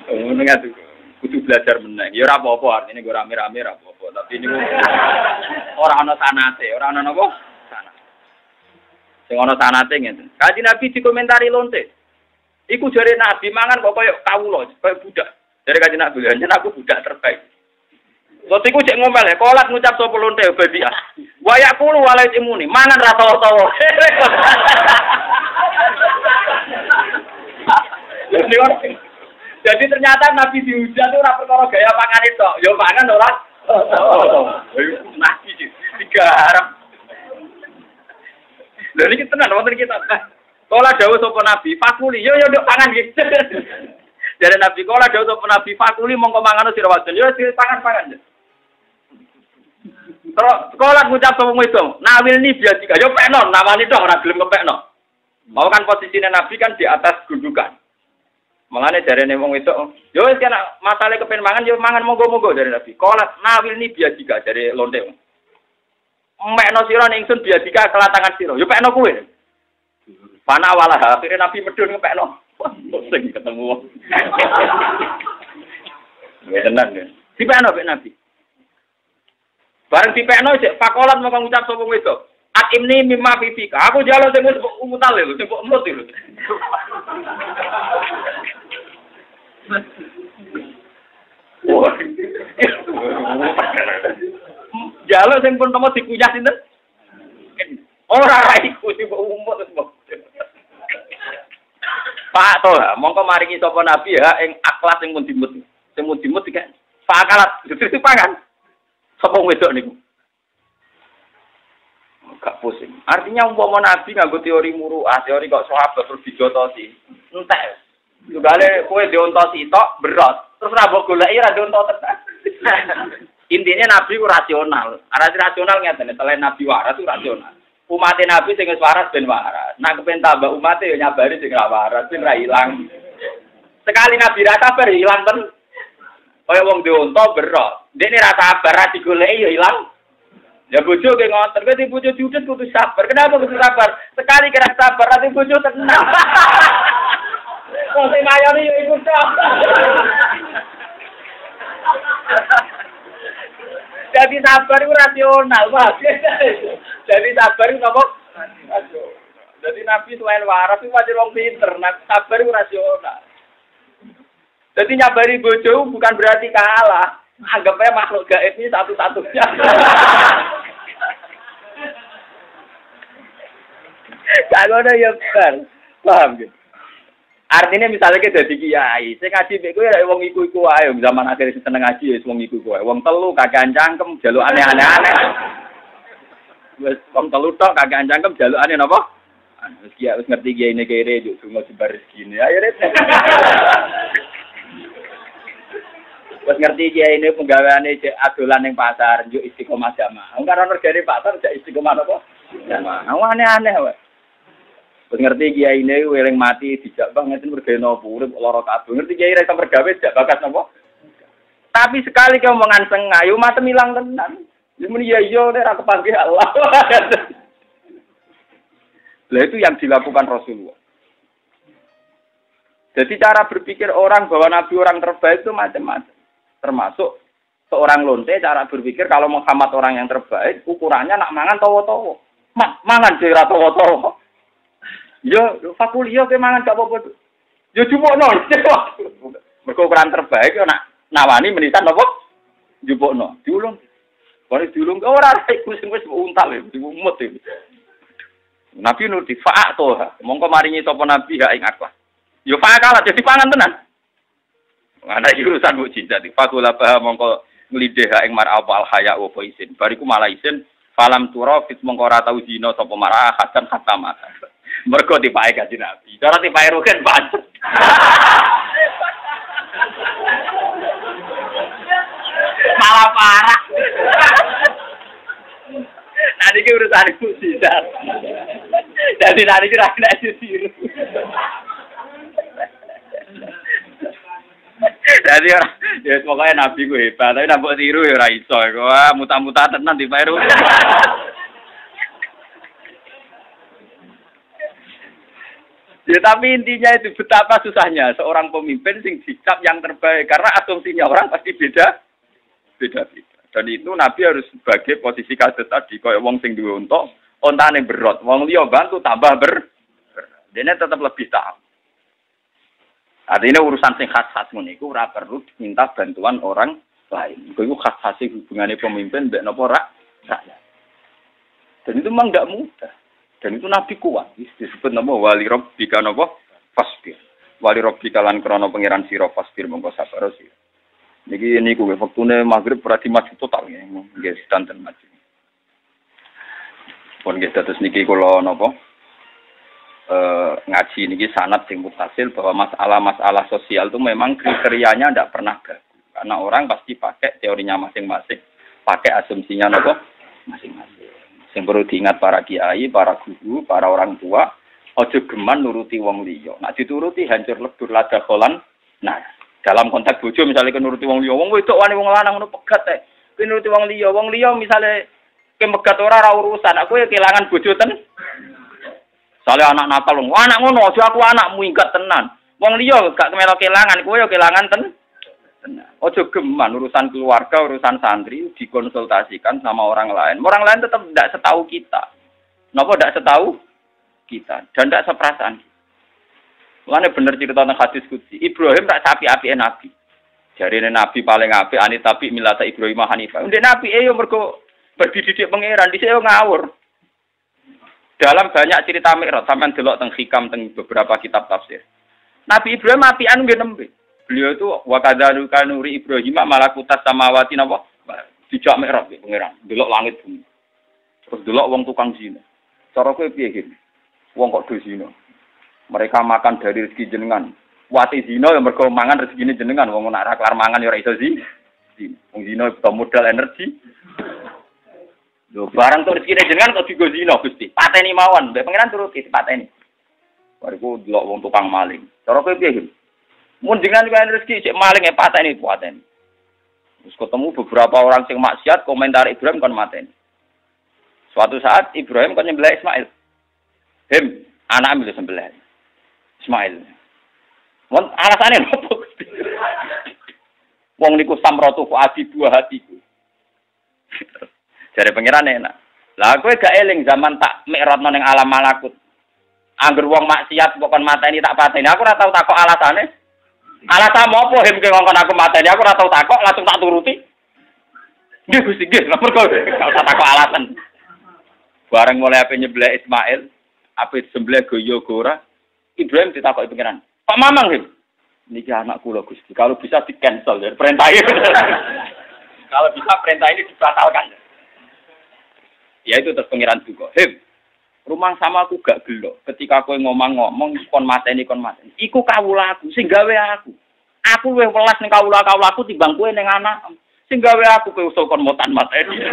Ngono ngatur. Kudu belajar meneh. Ya ora apa-apa artine go rame-rame ora apa-apa, tapi niku ora ana sanate, ora ana napa? Sanate. Sing ana sanate ngeten. Kanjeng Nabi dikomentari lonte. Iku jare Nabi mangan kok koyo kawula, koyo budak. Jare Kanjeng Nabi, "Yen aku budak terbaik." Lot iku cek ngomel ya, kolat ngucap sapa lonte babi. Wayak kulo walai imuni, mangan ra tawa-tawa. Jadi ternyata Nabi dihujat itu ora perkara gaya pangan itu, yo pangan ora. Nabi digarap. Lha iki tenan wonten kita. Kala dawuh sapa Nabi, "Fakuli, yo nduk pangan iki." Jare Nabi kala dawuh sapa Nabi, "Fakuli mongko mangan sira wadon, yo pangan-pangan." Terus sekolah ngucap sapa wedok, "Nawilni biasa, yo pekno, nawani tok ora gelem kepekno." Mau kan posisinya Nabi kan di atas gundukan. Mangane jarene wong wedok, yo wis kena masale kepen mangan yo mangan monggo-monggo jare Nabi. Kolat nawilni biadika jare lonte. Mekno sira ning ingsun biadika kelatangan sira. Yo pekno kowe. Pana walah akhire Nabi medhun ngepekno. Sing ketemu wong. Wis tenan ya. Dipekno pek Nabi. Bareng dipekno cek pakolat mongko ngucap sapa wedok. Akimni mimma fifika. Aku jalo sing wis umutal lho, sing kok emut lho. Jalo sing pun temu dikunyah sinten? Ora iku sing kok umut wis. Pak to, mongko maringi sapa nabi ya ing akhlak sing mun dimut. Sing mun dimut iki pakalat dadi pangan. Sapa wedok niku? Gak pusing. Artinya umpama nabi nganggo teori muru'ah, teori kok sahabat terus dijotosi. Entek. Tugale kowe diontosi tok berat. Terus ra mbok goleki ra diontos tenan. Intinya nabi ku rasional. Arti rasional ngeten, selain nabi waras itu rasional. Umat nabi sing wis waras ben waras. Nek kepen tambah umat ya nyabari sing ra waras ben ra ilang. Sekali nabi ra sabar ilang ten. Kaya wong dionto berat. Dekne ra sabar ra digoleki ya ilang. Ya bojo ke ngoten, kowe di bojo diudet kudu sabar. Kenapa kudu sabar? Sekali kira sabar ati bojo tenang. Kok sing mayone yo iku tok. Jadi sabar itu rasional, Pak. Jadi sabar itu apa? Rasional. Jadi Nabi selain waras itu wajib wong pinter, sabar itu rasional. Jadi nyabari bojo bukan berarti kalah. Anggapnya makhluk gaib ini satu-satunya. Kalau ada yang benar, paham gitu. Artinya misalnya kita jadi kiai, saya ngaji beku ya wong iku ayo zaman akhir seneng ngaji ya wong iku ayo. Wong telu kagak cangkem jaluk aneh-aneh. Wes wong telu tok kagak cangkem jaluk aneh napa? Wis kiai wis ngerti kiai ini kere juk sungo sebar rezeki. Ayo rek. Wis ngerti kiai ini penggaweane adolan ning pasar juk istiqomah jamaah. Wong karo regane pasar jak istiqomah napa? Jamaah. Aneh-aneh wae. Wis ngerti kiai ini weling mati dijak banget mergawe napa urip lara kabeh. Ngerti kiai ra mergawe jak bakat napa? Tapi sekali keomongan sengah yo matem ilang tenan. Yo muni ya yo nek ra kepanggih Allah. Lah itu yang dilakukan Rasulullah. Jadi cara berpikir orang bahwa Nabi orang terbaik itu macam-macam. Termasuk seorang lonte cara berpikir kalau Muhammad orang yang terbaik ukurannya nak mangan towo-towo. Mangan dhewe ra towo-towo. Yo, fakul yo ke mangan gak apa-apa. Yo jupukno. Mergo ukuran terbaik yo nak nawani menisan apa? Jupukno. Diulung. Bare diulung ora iku sing wis untal diumut iki. Nabi nur difaak to. Mongko maringi sapa nabi ha ing akhlak. Yo faak kalah jadi pangan tenan. Ana urusan mukjizat. Fakul apa mongko nglideh ha ing mar apa al haya wa isin. Bariku malah isin falam turafit mongko ora tau zina sapa marah hasan khatama. Mergo dipake kanjeng Nabi. Cara dipake rugen pancet. Malah parah. Nah iki urusan mukjizat. Dadi nari iki ra kena ditiru. Dadi ora ya pokoke Nabi ku hebat, tapi nek mbok tiru ya ora iso. Wah, muta-muta tenan dipake rugen. Ya tapi intinya itu betapa susahnya seorang pemimpin sing sikap yang terbaik karena asumsinya orang pasti beda-beda. Dan itu Nabi harus sebagai posisi kasus tadi koyo wong sing duwe unta, ontane berot, wong liya bantu tambah dene tetap lebih tahu. Artinya urusan sing khas-khas ngono iku ora perlu minta bantuan orang lain. Iku khas-khase hubungane pemimpin mbek napa rakyat. Dan itu memang enggak mudah. Dan itu Nabi kuat, disebut nama wali rabbika napa fasbir. Wali rabbika lan krana pangeran sira fasbir mongko sabar sira. Niki niku wektune magrib ora dimaju total nggih sedanten maju. Pun nggih dados niki kula napa ngaji niki sanad sing mutasil bahwa masalah-masalah sosial itu memang kriterianya ndak pernah gagal. Karena orang pasti pakai teorinya masing-masing, pakai asumsinya napa masing-masing. Yang perlu diingat para kiai, para guru, para orang tua, ojo geman nuruti wong liya. Nak dituruti hancur lebur lada kolan. Nah, dalam konteks bojo misalnya nuruti wong liya, wong wedok wani wong lanang ngono pegat ae. Kowe nuruti wong liya misalnya kemegat ora urusan, aku ya kelangan bojo ten. Soale anak nakal wong, anak ngono aja aku anakmu ingkat tenan. Wong liya gak kemelok kelangan, kowe ya kelangan ten. Ojo geman urusan keluarga, urusan santri dikonsultasikan sama orang lain. Orang lain tetap tidak setahu kita. Napa tidak setahu kita dan tidak seperasaan. Mulane bener cerita tentang hadis qudsi. Ibrahim tak sapi-apike nabi. Jarine nabi paling apik ane tapi milata Ibrahim Hanifah. Ndek nabi yo mergo berdididik pangeran dhisik yo ngawur. Dalam banyak cerita Mi'raj sampean delok teng hikam teng beberapa kitab tafsir. Nabi Ibrahim apian nggih nembe. Beliau itu wa kadzaluka nuri Ibrahim malakutas samawati napa? Dijak Mi'raj pangeran, delok langit bumi. Terus delok wong tukang zina. Cara kowe piye iki? Wong kok do zina. Mereka makan dari rezeki jenengan. Wati zina ya mergo mangan rezekine jenengan. Wong nek ora kelar mangan ya ora iso zina. Wong zina butuh modal energi. Lho barang to rezekine jenengan kok digo zina Gusti. Pateni mawon, mbek pangeran turuti pateni. Bariku delok wong tukang maling. Cara kowe piye iki? Mun jenengan kan rezeki cek maling e pateni. Terus ketemu beberapa orang sing maksiat komentar Ibrahim kon mateni. Suatu saat Ibrahim kon nyembelih Ismail. Anak ambil sembelih. Ismail. Alasane nopo? Wong niku samratu fuadi buah hatiku. Jare pangeran enak. Lah kowe gak eling zaman tak mikrotno ning alam malakut. Angger wong maksiat kok kon mateni tak pateni. Aku ora tau takok alasane. Alasan apa hem ke ngongkon aku mateni? Aku ora tau takok, langsung tak turuti. Nggih Gusti, nggih. Nomor kok tak takok alasan. Bareng mulai ape nyebleh Ismail, ape sembelih goyo ora, Ibrahim ditakoki pangeran. Pak Mamang hem. Niki anak kula Gusti. Kalau bisa di cancel ya perintah ini. Kalau bisa perintah ini dibatalkan. Ya itu terus pangeran juga. Hem, rumah sama aku gak gelo. Ketika kowe ngomong kon mateni. Iku kawula aku, sing gawe aku. Aku luwih welas ning kawula aku timbang kowe ning anak. Sing gawe aku kowe usul kon motan mateni.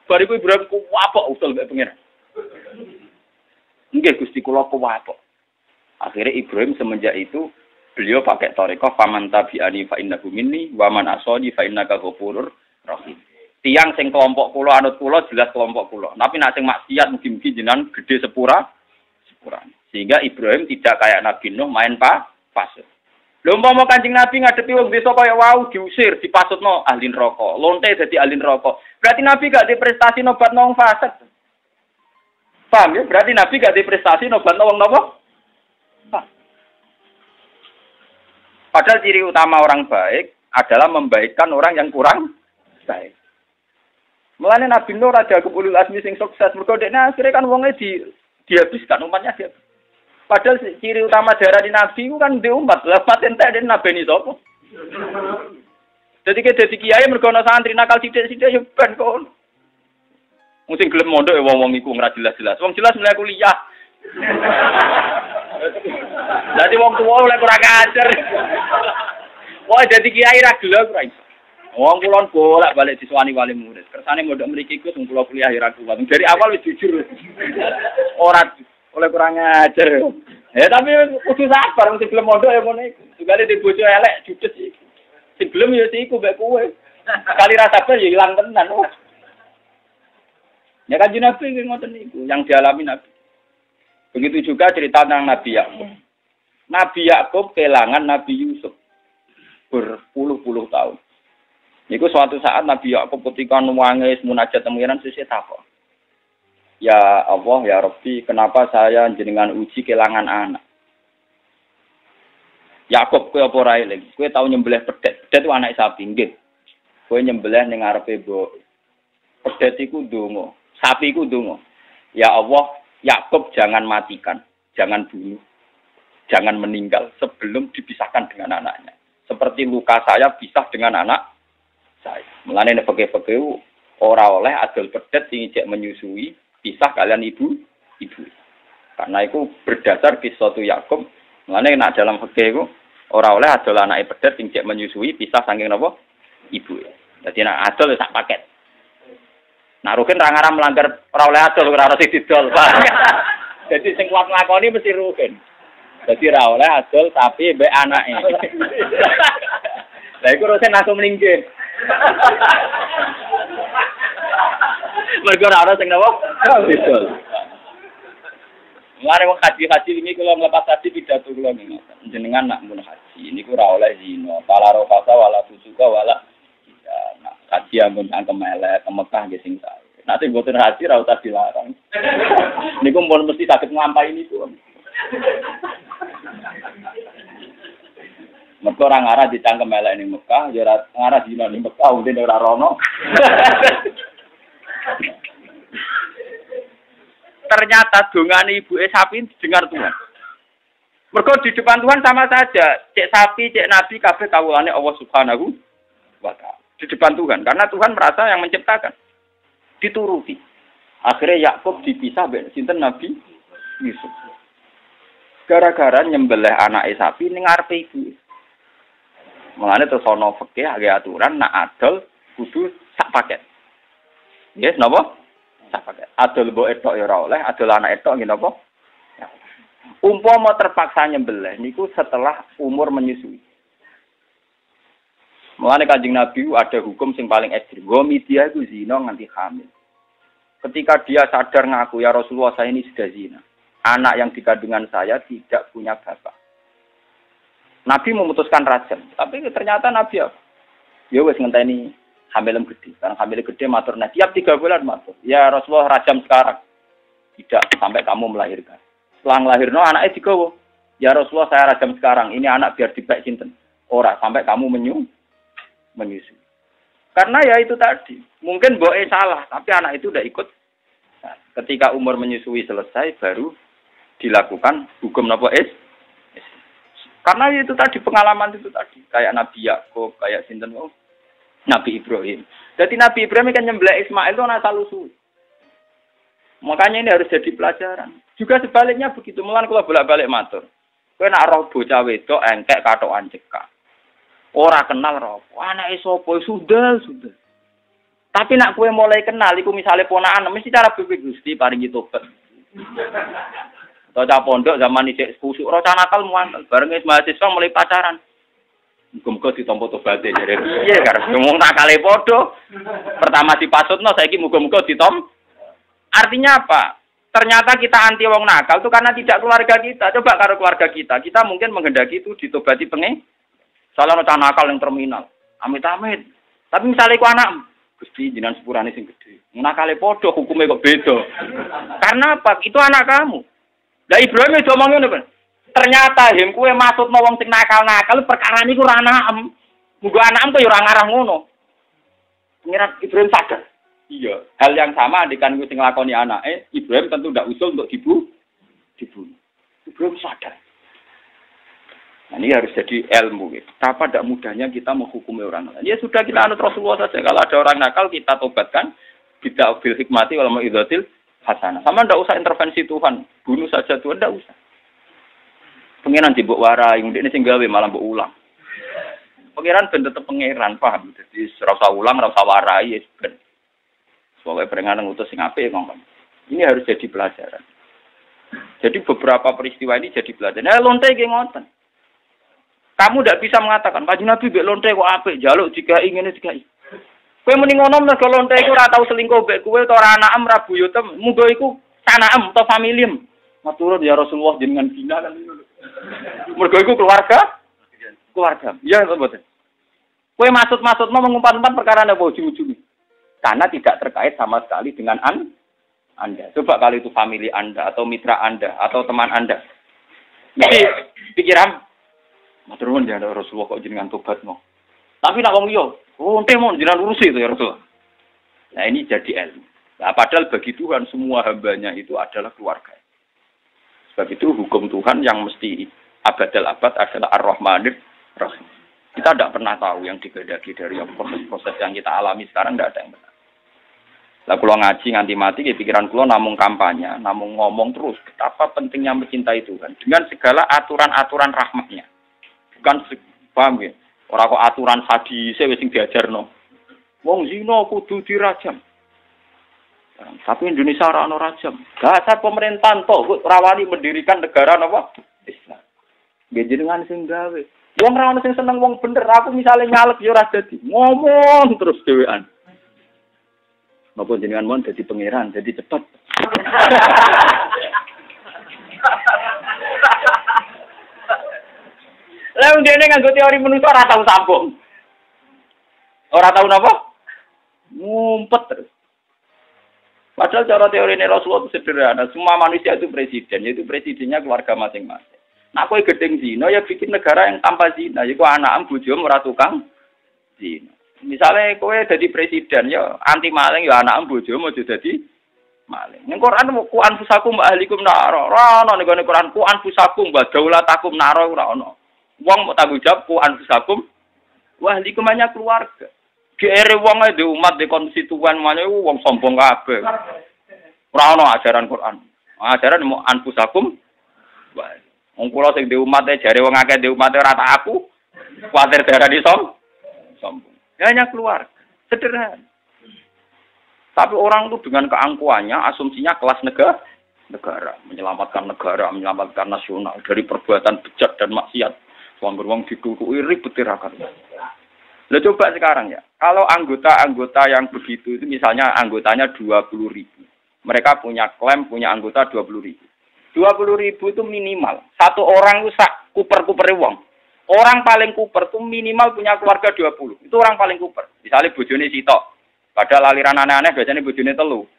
Bariku Ibrahim ku apok usul gak pangeran. Nggih Gusti kula kuwapok. Akhirnya Ibrahim semenjak itu beliau pakai thariqah faman tabi'ani fa innahu minni wa man asani fa innaka ghafurur rahim. Tiang sing kelompok kula anut kula jelas kelompok kula. Tapi nek sing maksiat mugi-mugi jenengan gede sepurane. Sehingga Ibrahim tidak kayak Nabi Nuh main pasut. Lho umpama Kanjeng Nabi ngadepi wong desa kaya wau diusir, dipasutno ahli neraka. Lonte dadi ahli neraka. Berarti Nabi gak diprestasi nobatno wong fasik. Paham ya? Berarti Nabi gak diprestasi nobatno wong napa? Padahal ciri utama orang baik adalah membaikkan orang yang kurang baik. Mulane Nabi Nuh raja ulul azmi sing sukses, mergo dekne akhire kan wonge dihabiskan umatnya dia. Padahal ciri utama darah di Nabi itu kan di umat. Lah paten tak den nabeni sapa? Dadi dadi kiai mergo ana santri nakal sithik-sithik ya ben kon. Wong sing gelem mondok ya wong-wong iku ora jelas-jelas. Wong jelas mulai kuliah. Jadi wong tuwa oleh kurang ajar. Wah dadi kiai ra gelem ora iso. Wong kulon bolak-balik diswani wali murid. Kersane mondok mriki iku sing kula kuliah ora kuat. Dari awal wis jujur. Ora oleh kurang ajar. Ya tapi kudu sabar mesti gelem mondok ya ngono iku. Sugale di bojo elek judes iki. Sing gelem ya iku mbek kowe. Kali ra sabar ya ilang tenan. Ya Kanjeng Nabi ngoten niku yang dialami Nabi. Begitu juga cerita tentang Nabi Yakub. Nabi Yakub kehilangan Nabi Yusuf berpuluh-puluh tahun. Niku suatu saat Nabi Yakub ketika nuwangis munajat temuiran sesuk takok. Ya Allah, ya Rabbi, kenapa saya jenengan uji kehilangan anak? Yakub kowe apa ora eling? Kowe tau nyembelih pedet. Pedet itu anak sapi nggih. Kowe nyembelih ning ngarepe mbok. Pedet iku ndonga, sapi iku ndonga. Ya Allah, Yakub jangan matikan, jangan bunuh, jangan meninggal sebelum dipisahkan dengan anaknya. Seperti luka saya pisah dengan anak saya. Mulane nek pege-pege ora oleh adol pedet sing ijek menyusui pisah kalian ibu. Karena itu berdasar kisah Yakub. Mulane nek dalam pege iku ora oleh adol anake pedet sing ijek menyusui pisah saking napa? Ibu. Dadi nek adol sak paket. Nah, Rukin ra melanggar ora oleh adol ora sing didol. Jadi sing kuat nglakoni mesti Rukin. Dadi ra oleh adol tapi mbek anake. Lah iku Rukin langsung meninggal. Mergo ora sing napa? Didol. Mare wong haji ini kula mlepas tadi pidato kula niku. Jenengan nak mun haji niku ora oleh zina, pala rofasa wala fusuka wala haji ampun angkem elek ke Mekah nggih sing sae. Nanti mboten haji ra usah dilarang. Niku mun mesti saged nglampahi niku. Mergo ora ngarah dicangkem elek ning Mekah, ya ora ngarah dina ning Mekah untine ora rono. Ternyata dongane ibuke sapi didengar Tuhan. Mergo di depan Tuhan sama saja, cek sapi, cek nabi kabeh kawulane Allah Subhanahu wa taala. Di depan Tuhan, karena Tuhan merasa yang menciptakan. Dituruti. Akhirnya Yakub dipisah mbek sinten Nabi Yusuf. Gara-gara nyembelih anake sapi ning ngarepe ibu. Mulane terus ana fikih agek aturan nak adol kudu sak paket. Nggih, napa? Sak paket. Adol mbok etok ya ora oleh, adol anak etok nggih napa? Umpama terpaksa nyembelih niku setelah umur menyusui. Mulane Kanjeng Nabi ada hukum sing paling ekstrem. Gomidia itu zina nganti hamil. Ketika dia sadar ngaku, ya Rasulullah saya ini sudah zina. Anak yang di kandungan saya tidak punya bapak. Nabi memutuskan rajam, tapi ternyata Nabi apa? Ya wes ngenteni hamilem gede. Karena hamilem gede matur tiap 3 bulan matur. Ya Rasulullah rajam sekarang. Tidak sampai kamu melahirkan. Setelah melahirno anaknya digawa. Ya Rasulullah saya rajam sekarang. Ini anak biar dibek sinten. Ora sampai kamu menyusui. Karena ya itu tadi. Mungkin boe salah, tapi anak itu udah ikut. Nah, ketika umur menyusui selesai baru dilakukan hukum napa karena itu tadi pengalaman itu tadi kayak Nabi Yakub, kayak sinten Nabi Ibrahim. Jadi Nabi Ibrahim kan nyembelih Ismail itu asal usul. Makanya ini harus jadi pelajaran. Juga sebaliknya begitu. Mulan kalau bolak-balik matur. Kowe nak roh bocah wedok engkek katokan cekak. Ora kenal roh. Anake sapa sudah. Tapi nak kowe mulai kenal iku misale ponakan mesti cara bebek Gusti paringi tobat. Tocah pondok zaman isik kusuk ora nakal muantel bareng wis mahasiswa mulai pacaran. Muga-muga ditampa tobaté jare piye karep ngomong nakale padha. Pertama dipasutno saiki muga-muga ditom. Artinya apa? Ternyata kita anti wong nakal itu karena tidak keluarga kita. Coba karo keluarga kita, kita mungkin menghendaki itu ditobati pengen. Salah ana nakal yang terminal. Amit-amit. Tapi misalnya iku anak Gusti jenengan sepurane sing gedhe. Nakale padha hukume kok beda. Karena apa? Itu anak kamu. Lah Ibrahim itu omongin apa? Ternyata hem kue maksud wong sing nakal-nakal perkara niku ora anakem. Muga anakem kok ya ora ngarah ngono. Pengiran Ibrahim sadar. Iya, hal yang sama andikan gue sing nglakoni anake, Ibrahim tentu ndak usul untuk dibunuh. Ibrahim sadar. Nah, ini harus jadi ilmu. Betapa tidak mudahnya kita menghukumi orang lain. Ya sudah kita anut Rasulullah saja. Kalau ada orang nakal kita tobatkan. Bid'ah bil hikmati wal mau'izatil hasanah. Sama ndak usah intervensi Tuhan. Bunuh saja Tuhan ndak usah. Pengiran dibuk warai, ini sing gawe malah mbok ulang. Pengiran ben tetep pengiran, paham? Jadi ora usah ulang, ora usah warai ya ben. Soalnya peringatan ngutus sing apik ngomong. Ini harus jadi pelajaran. Jadi beberapa peristiwa ini jadi pelajaran. Nah, lonte ki ngoten. Kamu tidak bisa mengatakan, Pak Nabi mbek lonte kok apik, jaluk jika ingin dikai. Kowe muni ngono mergo lonte iku ora tau selingkuh mbek kowe utawa ora anakem ra buyutem, muga iku sanaem utawa familiem. Matur ya Rasulullah jenengan bina kan. Mergo iku keluarga. Iya to mboten. Kowe maksud-maksudmu mengumpat-umpat perkara napa ujung-ujung. Karena tidak terkait sama sekali dengan Anda. Coba kalau itu famili Anda, atau mitra Anda, atau teman Anda. Jadi, pikiran, matur nuwun ya Rasulullah kok jenengan tobat mau. Tapi nak wong liya, ente mau jenengan urusi itu ya Rasulullah. Nah ini jadi ilmu. Nah, padahal bagi Tuhan semua hambanya itu adalah keluarga. Sebab itu hukum Tuhan yang mesti abadal abad adalah Ar-Rahmanir Rahim. Kita tidak pernah tahu yang digedaki dari proses-proses yang kita alami sekarang, tidak ada yang benar. Lah kula ngaji nganti mati ke pikiran kula namung kampanye, namung ngomong terus betapa pentingnya mencintai Tuhan dengan segala aturan-aturan rahmatnya. Bukan paham ya. Ora kok aturan sadise wis sing diajarno. Wong zina kudu dirajam. Tapi Indonesia ora ono rajam. Dasar pemerintahan toh rawani mendirikan negara napa? Islam. Nggih jenengan sing gawe. Wong ora ono sing seneng wong bener. Aku misalnya nyalek ya ora dadi. Ngomong terus dhewean. Napa jenengan mon dadi pangeran, dadi cepet. Lah ndene nganggo teori manusa ora tau sambung. Ora tau napa? Ngumpet terus. Padahal cara teori ini Rasulullah itu sederhana. Semua manusia itu presiden, yaitu presidennya keluarga masing-masing. Nah, kowe gedeng zina ya bikin negara yang tanpa zina. Iku anak bojomu ora tukang zina. Misalnya kowe jadi presiden ya anti maling ya anak bojomu aja dadi maling. Ning Quran ku anfusakum ahlikum naro. Ora ono ning Quran ku anfusakum wa daulatakum naro ora ono. Wong mau tanggung jawab ku anfusakum wa ahlikum hanya keluarga. Gere wong di umat di konstituen mana wong sombong kabeh. Ora ono ajaran Quran. Ajaran mau anfusakum wa wong kula sing di umat jare wong akeh di umat ora tak aku. Kuwatir darani sombong. Hanya keluar, sederhana. Tapi orang itu dengan keangkuhannya, asumsinya kelas negara, menyelamatkan negara, menyelamatkan nasional dari perbuatan bejat dan maksiat. Wong dituduhi ribet tirakat. Lah coba sekarang ya, kalau anggota-anggota yang begitu itu misalnya anggotanya 20.000. Mereka punya klaim punya anggota 20.000. 20.000 itu minimal. Satu orang itu sak kuper-kupere wong. Orang paling kuper tuh minimal punya keluarga 20. Itu orang paling kuper. Misalnya bojone sitok. Padahal aliran aneh-aneh biasanya bojone telu.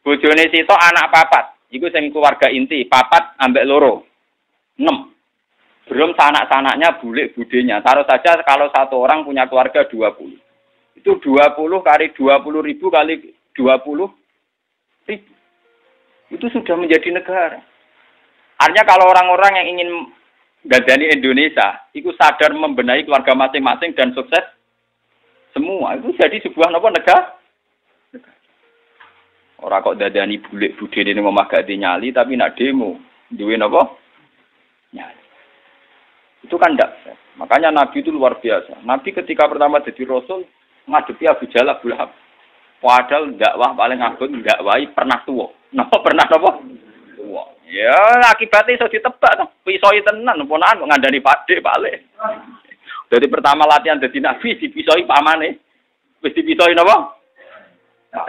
Bojone sitok anak papat. Iku sing keluarga inti, papat ambek loro. 6. Belum sanak-sanaknya bulik budenya. Taruh saja kalau satu orang punya keluarga 20. Itu 20 kali 20 ribu kali 20 ribu. Itu sudah menjadi negara. Artinya kalau orang-orang yang ingin gadani Indonesia, itu sadar membenahi keluarga masing-masing dan sukses semua. Itu jadi sebuah negara. Orang kok dadani bulik budhe ini ngomah gak nyali, tapi nak demo, duwe napa? Nyali. Itu kan ndak. Makanya Nabi itu luar biasa. Nabi ketika pertama jadi Rasul, ngadepi Abu Jahal, Abu Lahab. Padahal dakwah paling agung, dakwahi pernah tua. Napa pernah napa? Tua. Ya, akibatnya iso ditebak to. Pisoi tenan ponakan ngandani Pakde balik. Dari pertama latihan dadi nabi dipisoi pamane. Wis dipisoi napa? Nah,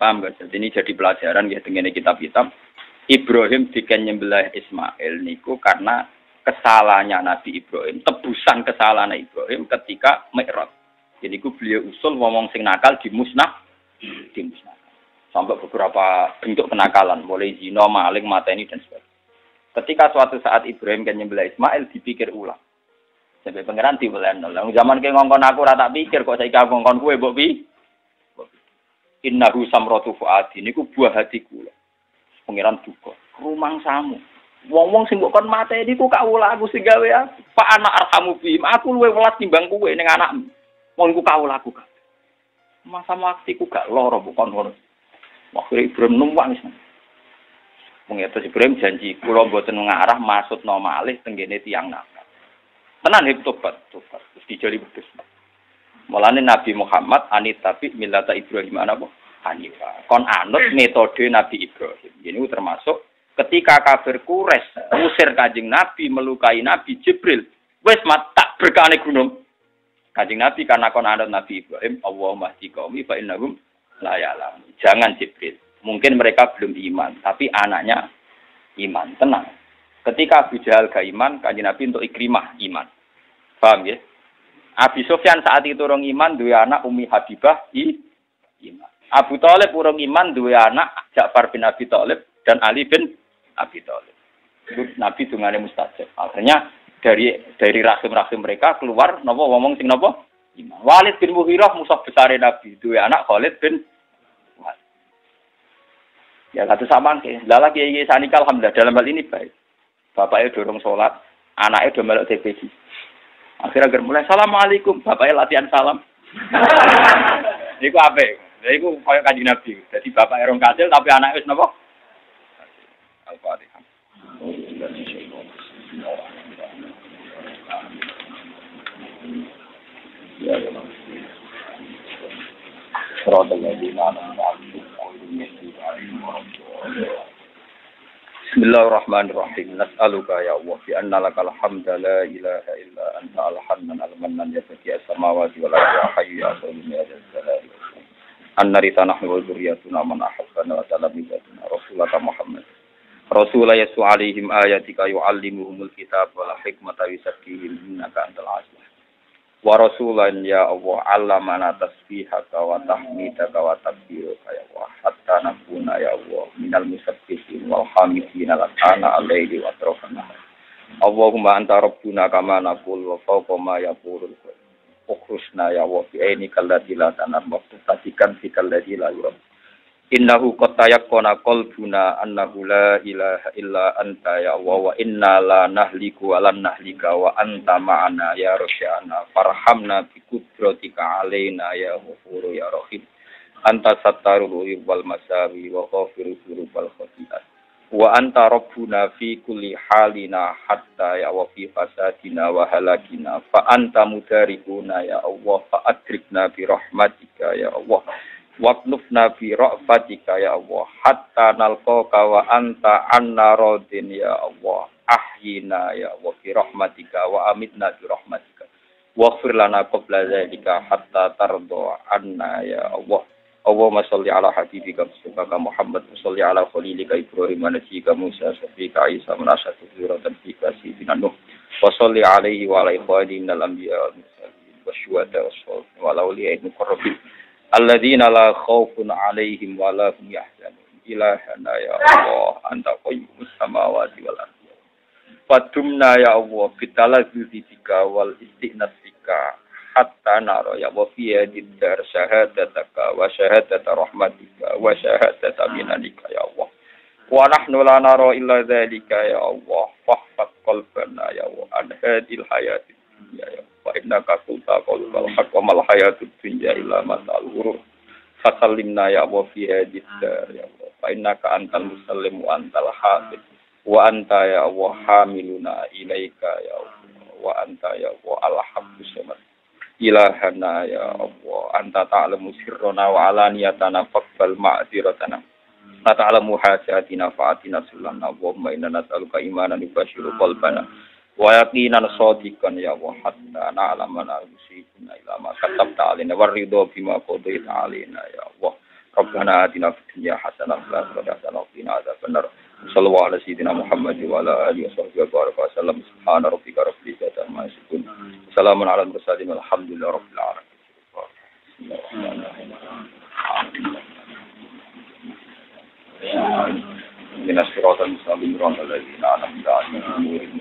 paham gak? Jadi ini jadi pelajaran ya dengan kitab-kitab. Ibrahim diken nyembelih Ismail niku karena kesalahannya Nabi Ibrahim, tebusan kesalahan Ibrahim ketika Mi'raj. Jadi beliau usul ngomong sing nakal dimusnahkan. Sampai beberapa bentuk kenakalan, mulai zina, maling, mateni dan sebagainya. Ketika suatu saat Ibrahim kan nyembelih Ismail dipikir ulang. Sampai pangeran diweleno. Lah zaman ke ngongkon aku ora tak pikir kok saiki aku ngongkon kowe mbok pi. Innahu samratu fuadi niku buah hati kula. Pangeran duka. Rumangsamu. Wong-wong sing mbok kon mateni ku kawula aku sing gawe aku. Fa ana arhamu bi. Aku luwe welas timbang kowe ning anakmu. Wong ku kawula aku. Masa waktiku gak loro bukan ngono. Waktu Ibrahim numpak wis. Mengetes Ibrahim janji kula mboten ngarah maksudna malih tenggene tiyang nakal. Tenan hip tobat. Terus dijali wedhus. Mulane Nabi Muhammad anit tapi millata Ibrahim apa? Hanifah. Kon anut metode Nabi Ibrahim. Ini termasuk ketika kafir Quraisy ngusir Kanjeng Nabi, melukai Nabi Jibril. Wis tak berkane gunung. Kanjeng Nabi karena kon anut Nabi Ibrahim, Allahumma hdi qaumi fa innahum la ya'lamun. Jangan Jibril. Mungkin mereka belum iman, tapi anaknya iman. Tenang. Ketika Abu Jahal gak iman, Kanjeng Nabi untuk Ikrimah iman. Paham ya? Abi Sufyan saat itu orang iman, dua anak Umi Habibah iman. Abu Thalib orang iman, dua anak Ja'far bin Abi Thalib dan Ali bin Abi Thalib. Itu Nabi dungane mustajab. Akhirnya dari rahim-rahim mereka keluar napa ngomong sing napa? Iman. Walid bin Mughirah musuh besar Nabi, dua anak Khalid bin Walid. Ya kata sampean ke, lala kiai sanika alhamdulillah dalam hal ini baik. Bapaknya dorong sholat, anaknya udah melok TPG. Akhirnya agar mulai assalamualaikum, bapaknya latihan salam. Iku apa? Iku koyo Kanjeng Nabi. Jadi bapaknya orang kasil tapi anaknya wis napa? Al-Fatihah. Ya Allah. Bismillahirrahmanirrahim. Nas'aluka ya Allah bi anna lakal hamda la ilaha illa anta al-hannan al-mannan ya badi as-samawati wal ardi ya hayyu ya qayyum ya jalali. Annarita nahnu wa dzurriyyatuna man ahabbana wa ta'ala bi rasulullah Muhammad. Rasulullah yasu alaihim ayatika yu'allimuhumul kitab wal hikmata wa yuzakkihim innaka antal aziz. Wa rasulan ya Allah allamana tasbihaka wa tahmidaka wa takbiraka ya Allah hatta nakuna ya Allah minal musabbihin wal hamidin lana alaihi wa tarafana. Allahumma anta rabbuna kama naqul wa fawqa ma yaqulul ukrusna ya Allah bi ainika allati la tanam wa tatikan fikal ladzi la yurab. Innahu qad tayaqqana qalbuna annahu la ilaha illa anta ya Allah wa inna la nahliku wa lan nahlika wa anta ma'ana ya rasyana farhamna bi qudratika alaina ya ghafur ya rahim anta sattarul wal masawi wa ghafirul dzunub wal khati'at wa anta rabbuna fi kulli halina hatta ya wa fi fasadina wa halakina fa anta mudarikuna ya Allah fa adrikna bi rahmatika ya Allah waqnufna fi ra'fatika ya Allah hatta nalqaka wa anta anna radin ya Allah ahyina ya Allah fi rahmatika wa amitna fi rahmatika waghfir lana qabla dzalika hatta tarda anna ya Allah. Allahumma shalli ala habibika Muhammad wa shalli ala khalilika Ibrahim wa nabiyyika Musa safika Isa manasatu zuratan fika sidina Nuh Wa sholli alaihi wa ala ikhwanihi minal anbiya wal mursalin wasyuhada wassalihin wa awliya muqarrabin alladzina la khaufun alaihim wa la hum yahzanun. Ilahana ya Allah anta qayyumus samawati wal ardi. Fadumna ya Allah bitalazzuzi bika wal istighnas bika hatta nara ya wa fi dar syahadataka wa syahadata rahmatika wa syahadata minanika ya Allah. Wa nahnu la nara illa dzalika ya Allah. Fahfaz qalbana ya Allah an hadil hayati dunya ya wa innaka qulta qawlal haqq wa mal hayatud dunya illa matal ghurur. Fasallimna ya Allah fi hadid dar ya Allah. Fa innaka antal musallim wa antal hafid. Wa anta ya Allah hamiluna ilaika ya Allah. Wa anta ya Allah al-haqqus samad. Ilahana ya Allah anta ta'lamu sirrana wa alaniyatana faqbal ma'dziratana. La ta'lamu hasatina fa'atina sulana Allahumma inna nas'aluka imanan yubashiru qalbana wa yaqinan shadiqan ya Allah hatta na'lama ma yusibuna ila ma katabta alaina wa ridha bima qadaita alaina ya Allah. Rabbana atina fid dunya hasanah wa fil akhirati hasanah wa qina adzabannar. Sallallahu ala sayyidina Muhammad wa ala alihi wa sallam. Subhana rabbika rabbil izzati amma yasifun. Salamun ala al-mursalin walhamdulillahi rabbil alamin. Minas siratal mustaqim siratal ladzina an'amta 'alaihim